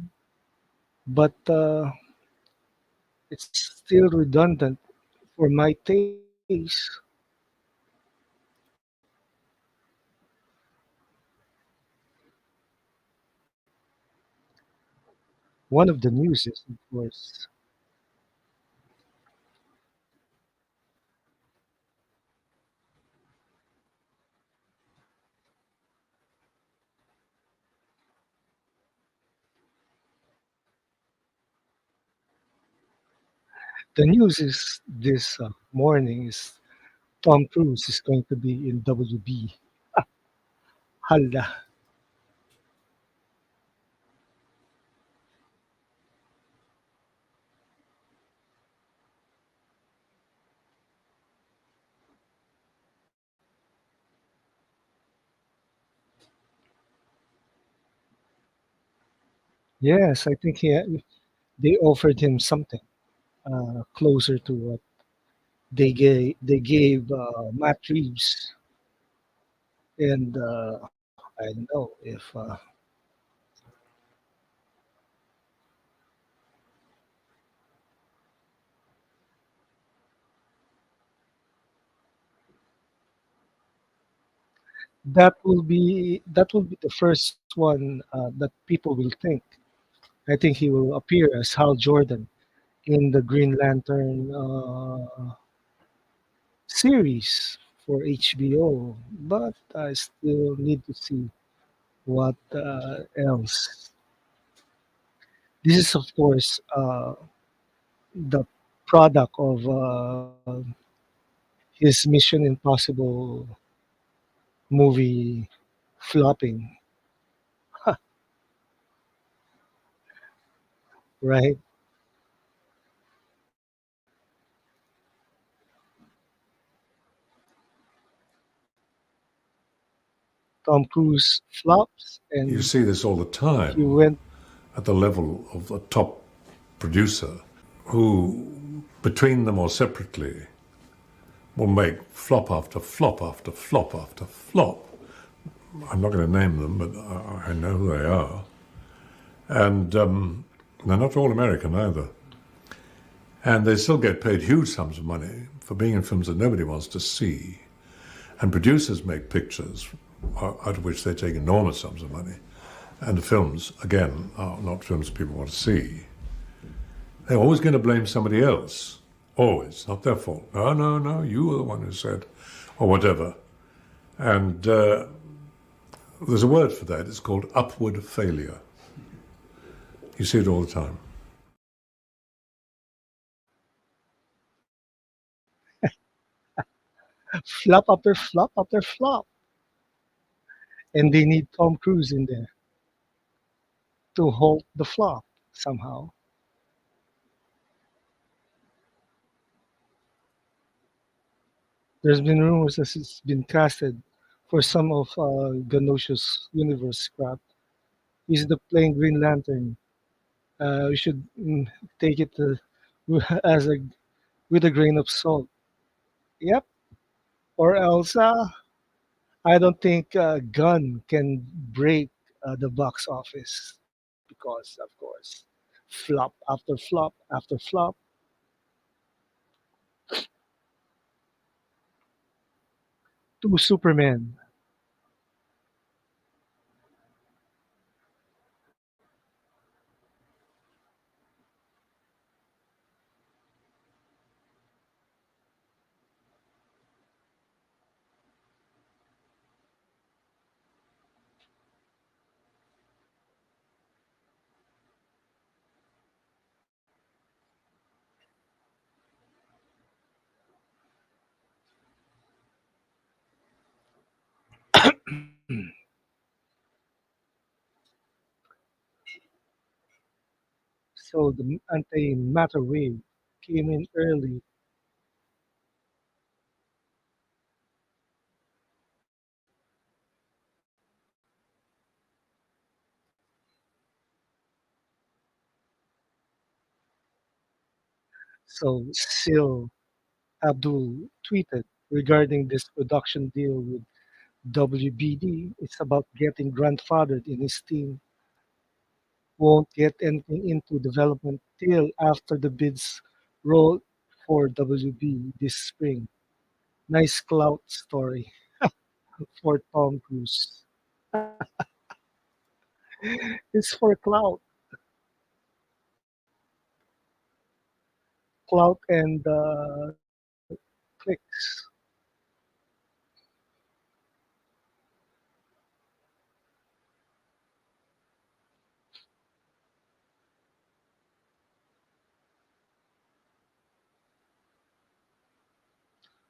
but it's still redundant for my taste. One of the news is, of course, the news is this morning is Tom Cruise is going to be in WB. Hala. Yes, I think they offered him something closer to what they gave Matt Reeves, and I don't know if that will be the first one that people will think. I think he will appear as Hal Jordan in the Green Lantern series for HBO, but I still need to see what else. This is, of course, the product of his Mission Impossible movie flopping, right? Tom Cruise flops, You and see this all the he time went. at the level of a top producer who, between them or separately, will make flop after flop after flop after flop. I'm not going to name them, but I know who they are. And they're not all American either. And they still get paid huge sums of money for being in films that nobody wants to see. And producers make pictures out of which they take enormous sums of money. And the films, again, are not films people want to see. They're always going to blame somebody else. Always. Not their fault. No, no, no, you were the one who said, or whatever. And there's a word for that. It's called upward failure. You see it all the time. Flop after flop after flop. And they need Tom Cruise in there to halt the flop somehow. There's been rumors that it's been casted for some of Ganosia's universe scrap. He's the playing Green Lantern. We should take it as a with a grain of salt. Yep. Or else, I don't think Gun can break the box office because, of course, flop after flop after flop. Two Superman. So the antimatter wave came in early. So Sil Abdul tweeted regarding this production deal with WBD. It's about getting grandfathered in his team. Won't get anything into development till after the bids roll for WB this spring. Nice clout story for Tom Cruise. It's for clout and clicks.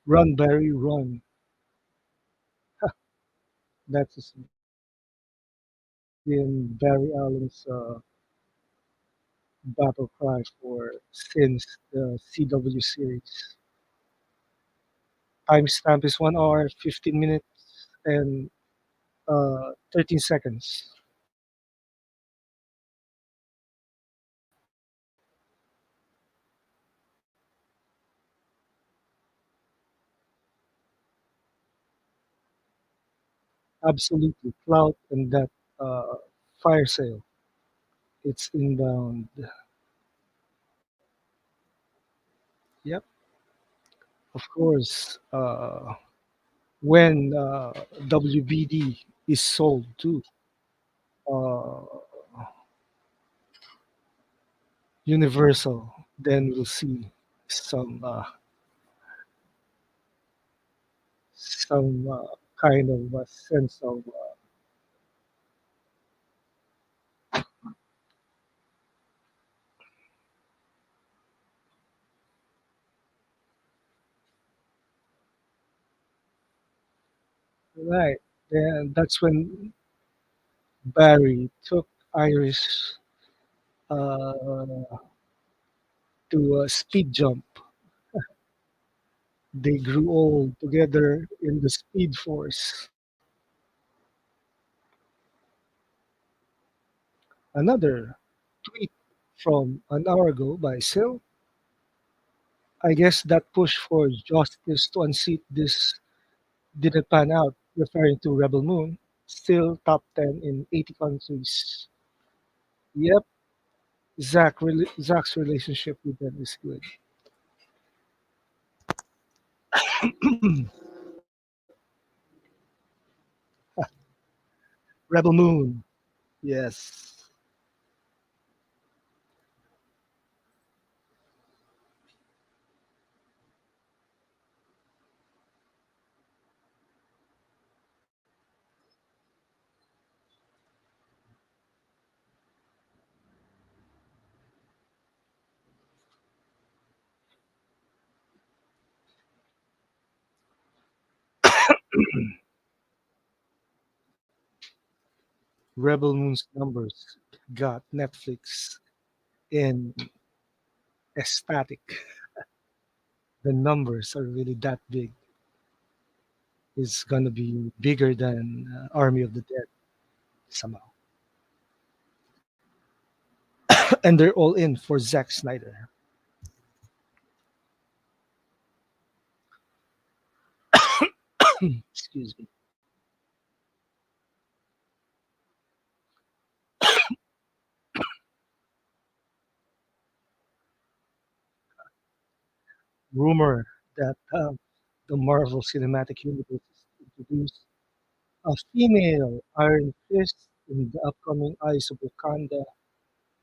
Run, Barry, run. That's been Barry Allen's battle cry for since the CW series. Timestamp is 1 hour, 15 minutes, and 13 seconds. Absolutely. Cloud and that uh, fire sale. It's inbound. Yep. Of course. When WBD is sold to uh, Universal, then we'll see some kind of sense of right. And that's when Barry took Iris uh, to a speed jump. They grew old together in the Speed Force. Another tweet from an hour ago by Sil. I guess that push for justice to unseat this didn't pan out, referring to Rebel Moon. Still top 10 in 80 countries. Yep, Zach's relationship with them is good. Rebel Moon. Yes. Rebel Moon's numbers got Netflix in ecstatic. The numbers are really that big. It's gonna be bigger than Army of the Dead somehow. And they're all in for Zack Snyder. Excuse me. Rumor that the Marvel Cinematic Universe introduced a female Iron Fist in the upcoming Eyes of Wakanda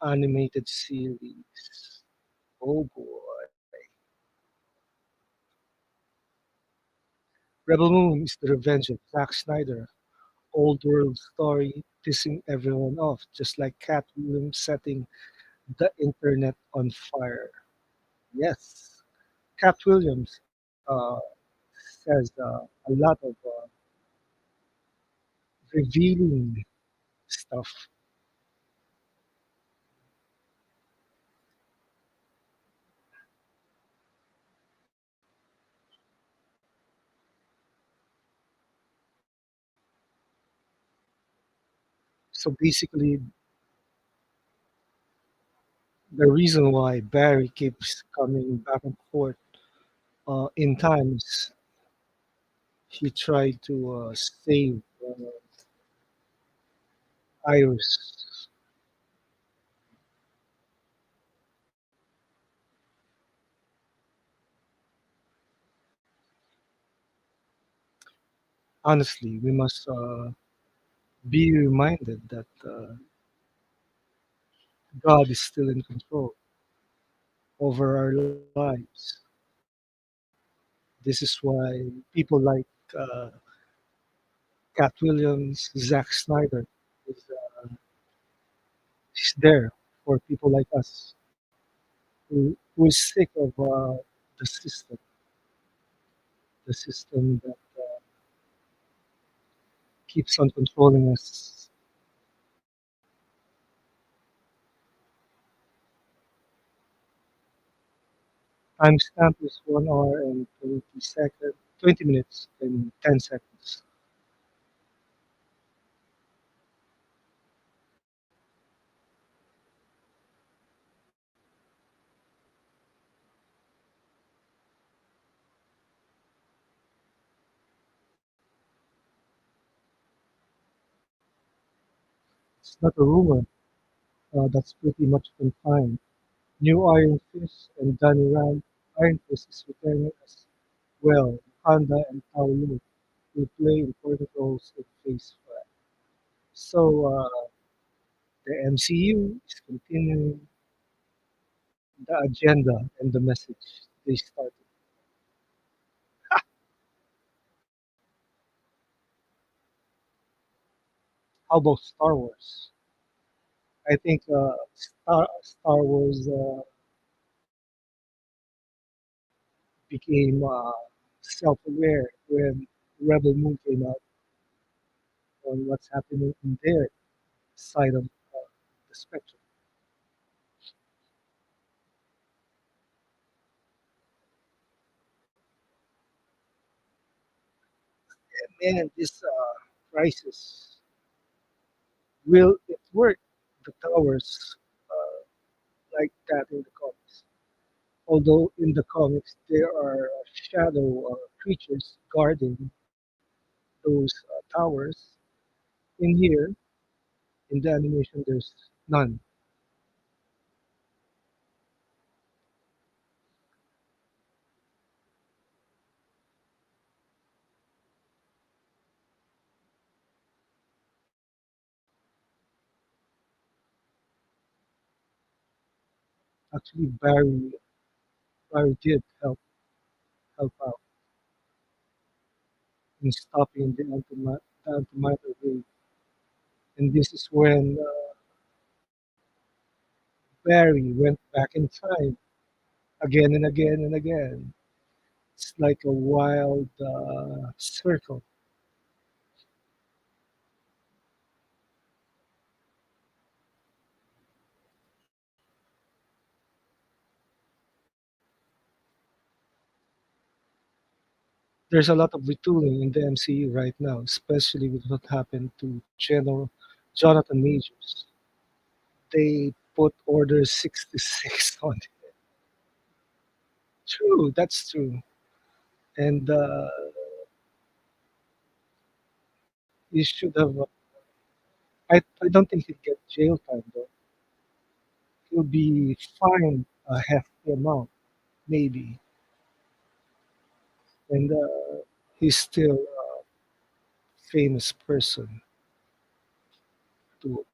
animated series. Oh boy. Rebel Moon is the revenge of Zack Snyder. Old world story pissing everyone off, just like Cat Williams setting the internet on fire. Yes, Cat Williams says a lot of revealing stuff. So basically, the reason why Barry keeps coming back and forth in times he tried to save Iris. Honestly, we must be reminded that God is still in control over our lives. This is why people like uh, Cat Williams, Zack Snyder is there for people like us who is sick of the system, the system that keeps on controlling us. Timestamp is 1 hour and 20 minutes and 10 seconds. It's not a rumor. That's pretty much confined. New Iron Fist and Danny Rand. Iron Fist is returning as well. Honda and Paolo will play important roles in Phase 5. So the MCU is continuing the agenda and the message they started. How about Star Wars? I think Star Wars became self-aware when Rebel Moon came out on what's happening in their side of the spectrum. Man, this crisis, will it work the towers like that in the comics? Although in the comics there are shadow creatures guarding those towers, in here in the animation there's none. Actually, Barry did help out in stopping the antimatter wave, and this is when Barry went back in time again and again and again. It's like a wild circle. There's a lot of retooling in the MCU right now, especially with what happened to General Jonathan Majors. They put Order 66 on it. True, that's true. And he should have. I don't think he'd get jail time though. He'll be fined a hefty amount, maybe. And he's still a famous person too.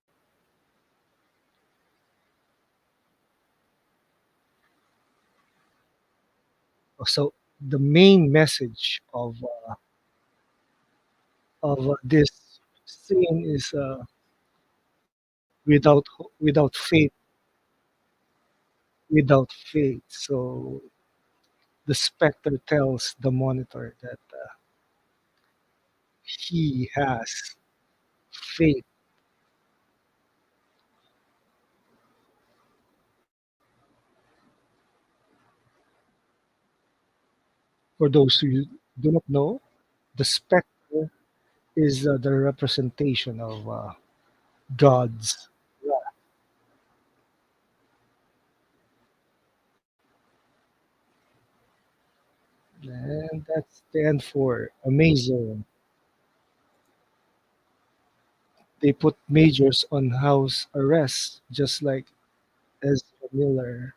So the main message of this scene is without faith, without faith. So the Spectre tells the Monitor that he has faith for those who do not know. The Spectre is the representation of God's wrath, and that's the end for Amazing. They put Majors on house arrest, just like Ezra Miller.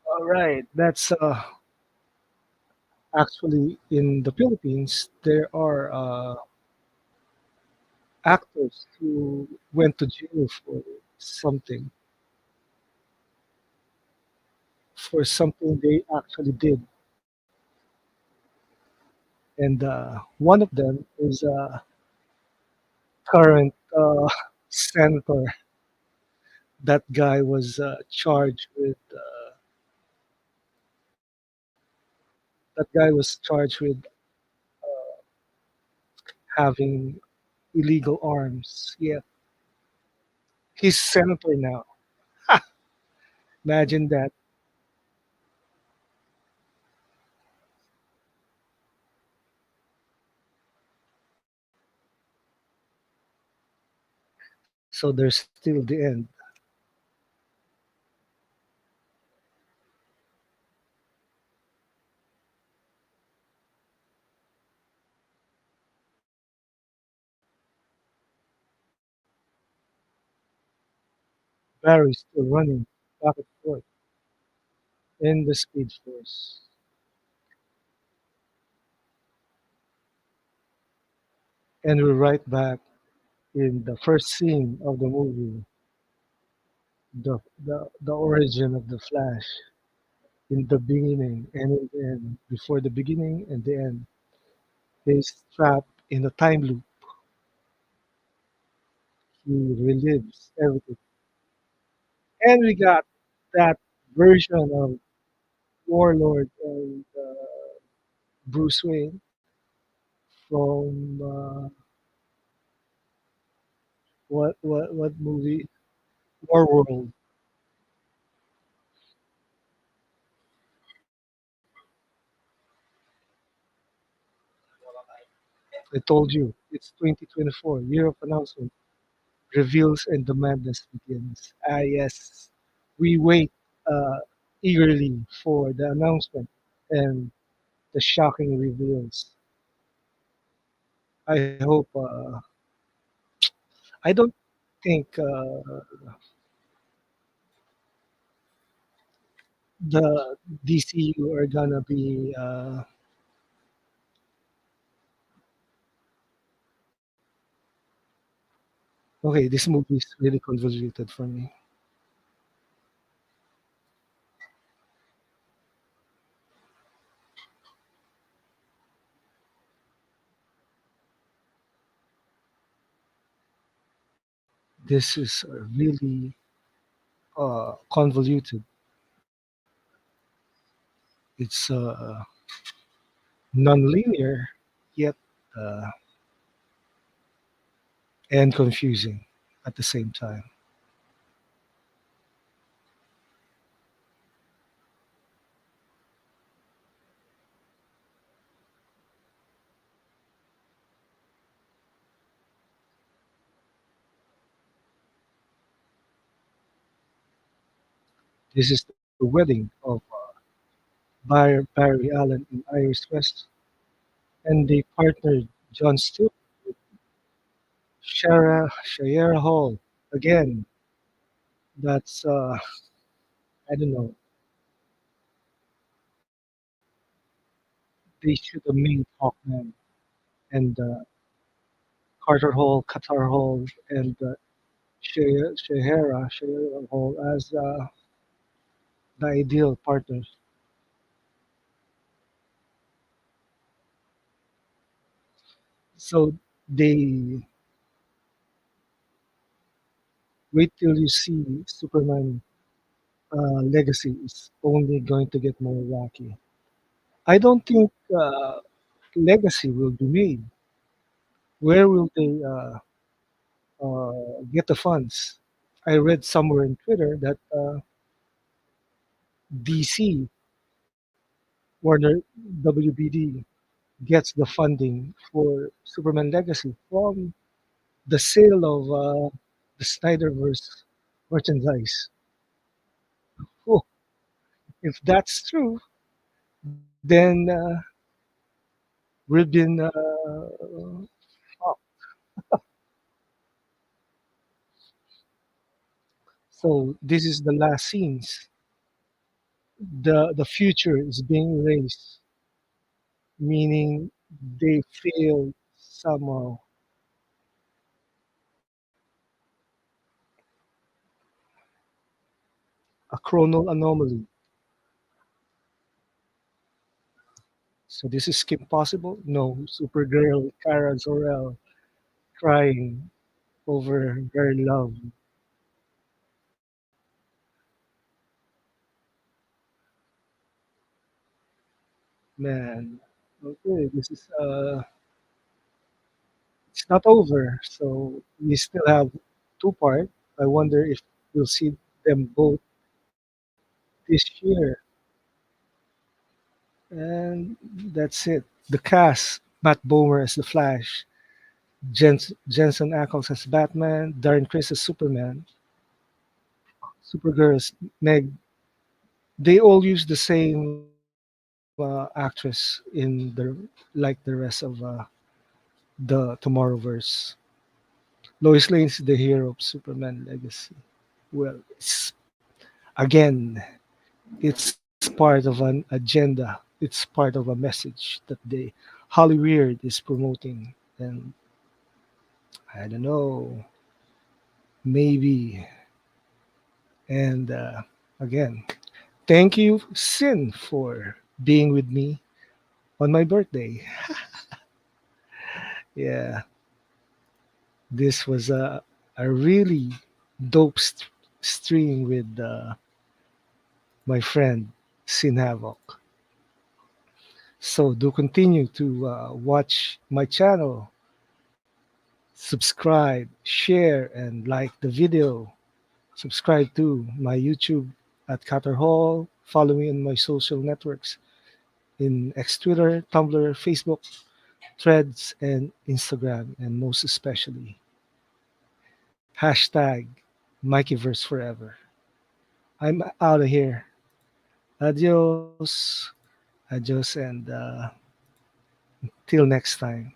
All right, that's actually in the Philippines. There are actors who went to jail something, for something they actually did, and one of them is a current senator. That guy was charged with. That guy was charged with having illegal arms. Yeah, he's senator now. Imagine that. So there's still the end. Barry's still running back and forth in the Speed Force. And we're right back in the first scene of the movie, the origin of the Flash, in the beginning and in the end. Before the beginning and the end, he's trapped in a time loop. He relives everything. And we got that version of Warlord and Bruce Wayne from what movie? Warworld. I told you it's 2024, year of announcement, reveals, and the madness begins. Ah, yes, we wait uh, eagerly for the announcement and the shocking reveals. I hope. I don't think the DCU are gonna be. Okay, this movie is really convoluted for me. This is really convoluted. It's non-linear, yet uh, and confusing at the same time. This is the wedding of Barry Allen and Iris West, and they partnered John Stewart with Shayera Hall. Again, that's I don't know. They should have made Hawkman and Carter Hall, Qatar Hall, and Shayera Hall as the ideal partners. So they wait till you see Superman legacy is only going to get more wacky. I don't think legacy will be made. Where will they get the funds? I read somewhere in Twitter that DC, Warner WBD, gets the funding for Superman Legacy from the sale of the Snyderverse merchandise. Oh, if that's true, then we've been fucked. So this is the last scenes. The future is being erased, meaning they failed somehow. A chronal anomaly. So this is Kim Possible? No. Supergirl Kara Zor-El crying over her love. Man. Okay, this is it's not over. So we still have two part. I wonder if we'll see them both this year. And that's it. The cast: Matt Bomer as the Flash, Jensen Ackles as Batman, Darren Criss as Superman, Supergirl as Meg. They all use the same actress in the like the rest of the Tomorrowverse. Lois Lane is the hero of Superman Legacy. Well, again, it's part of an agenda. It's part of a message that they Hollyweird is promoting, and I don't know, maybe. And again, thank you, Sin, for being with me on my birthday. Yeah, this was a really dope stream with my friend Sin Havoc. So do continue to watch my channel, subscribe, share, and like the video. Subscribe to my YouTube at Cutter Hall. Follow me on my social networks in X Twitter, Tumblr, Facebook, Threads, and Instagram, and most especially hashtag Mikeyverse Forever. I'm out of here. Adios. Adios, and till next time.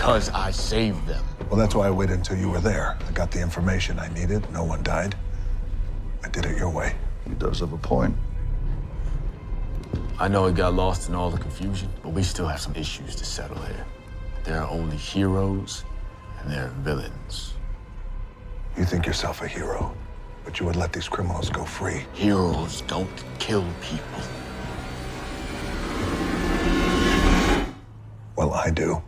Because I saved them. Well, that's why I waited until you were there. I got the information I needed. No one died. I did it your way. He does have a point. I know it got lost in all the confusion, but we still have some issues to settle here. There are only heroes and there are villains. You think yourself a hero, but you would let these criminals go free. Heroes don't kill people. Well, I do.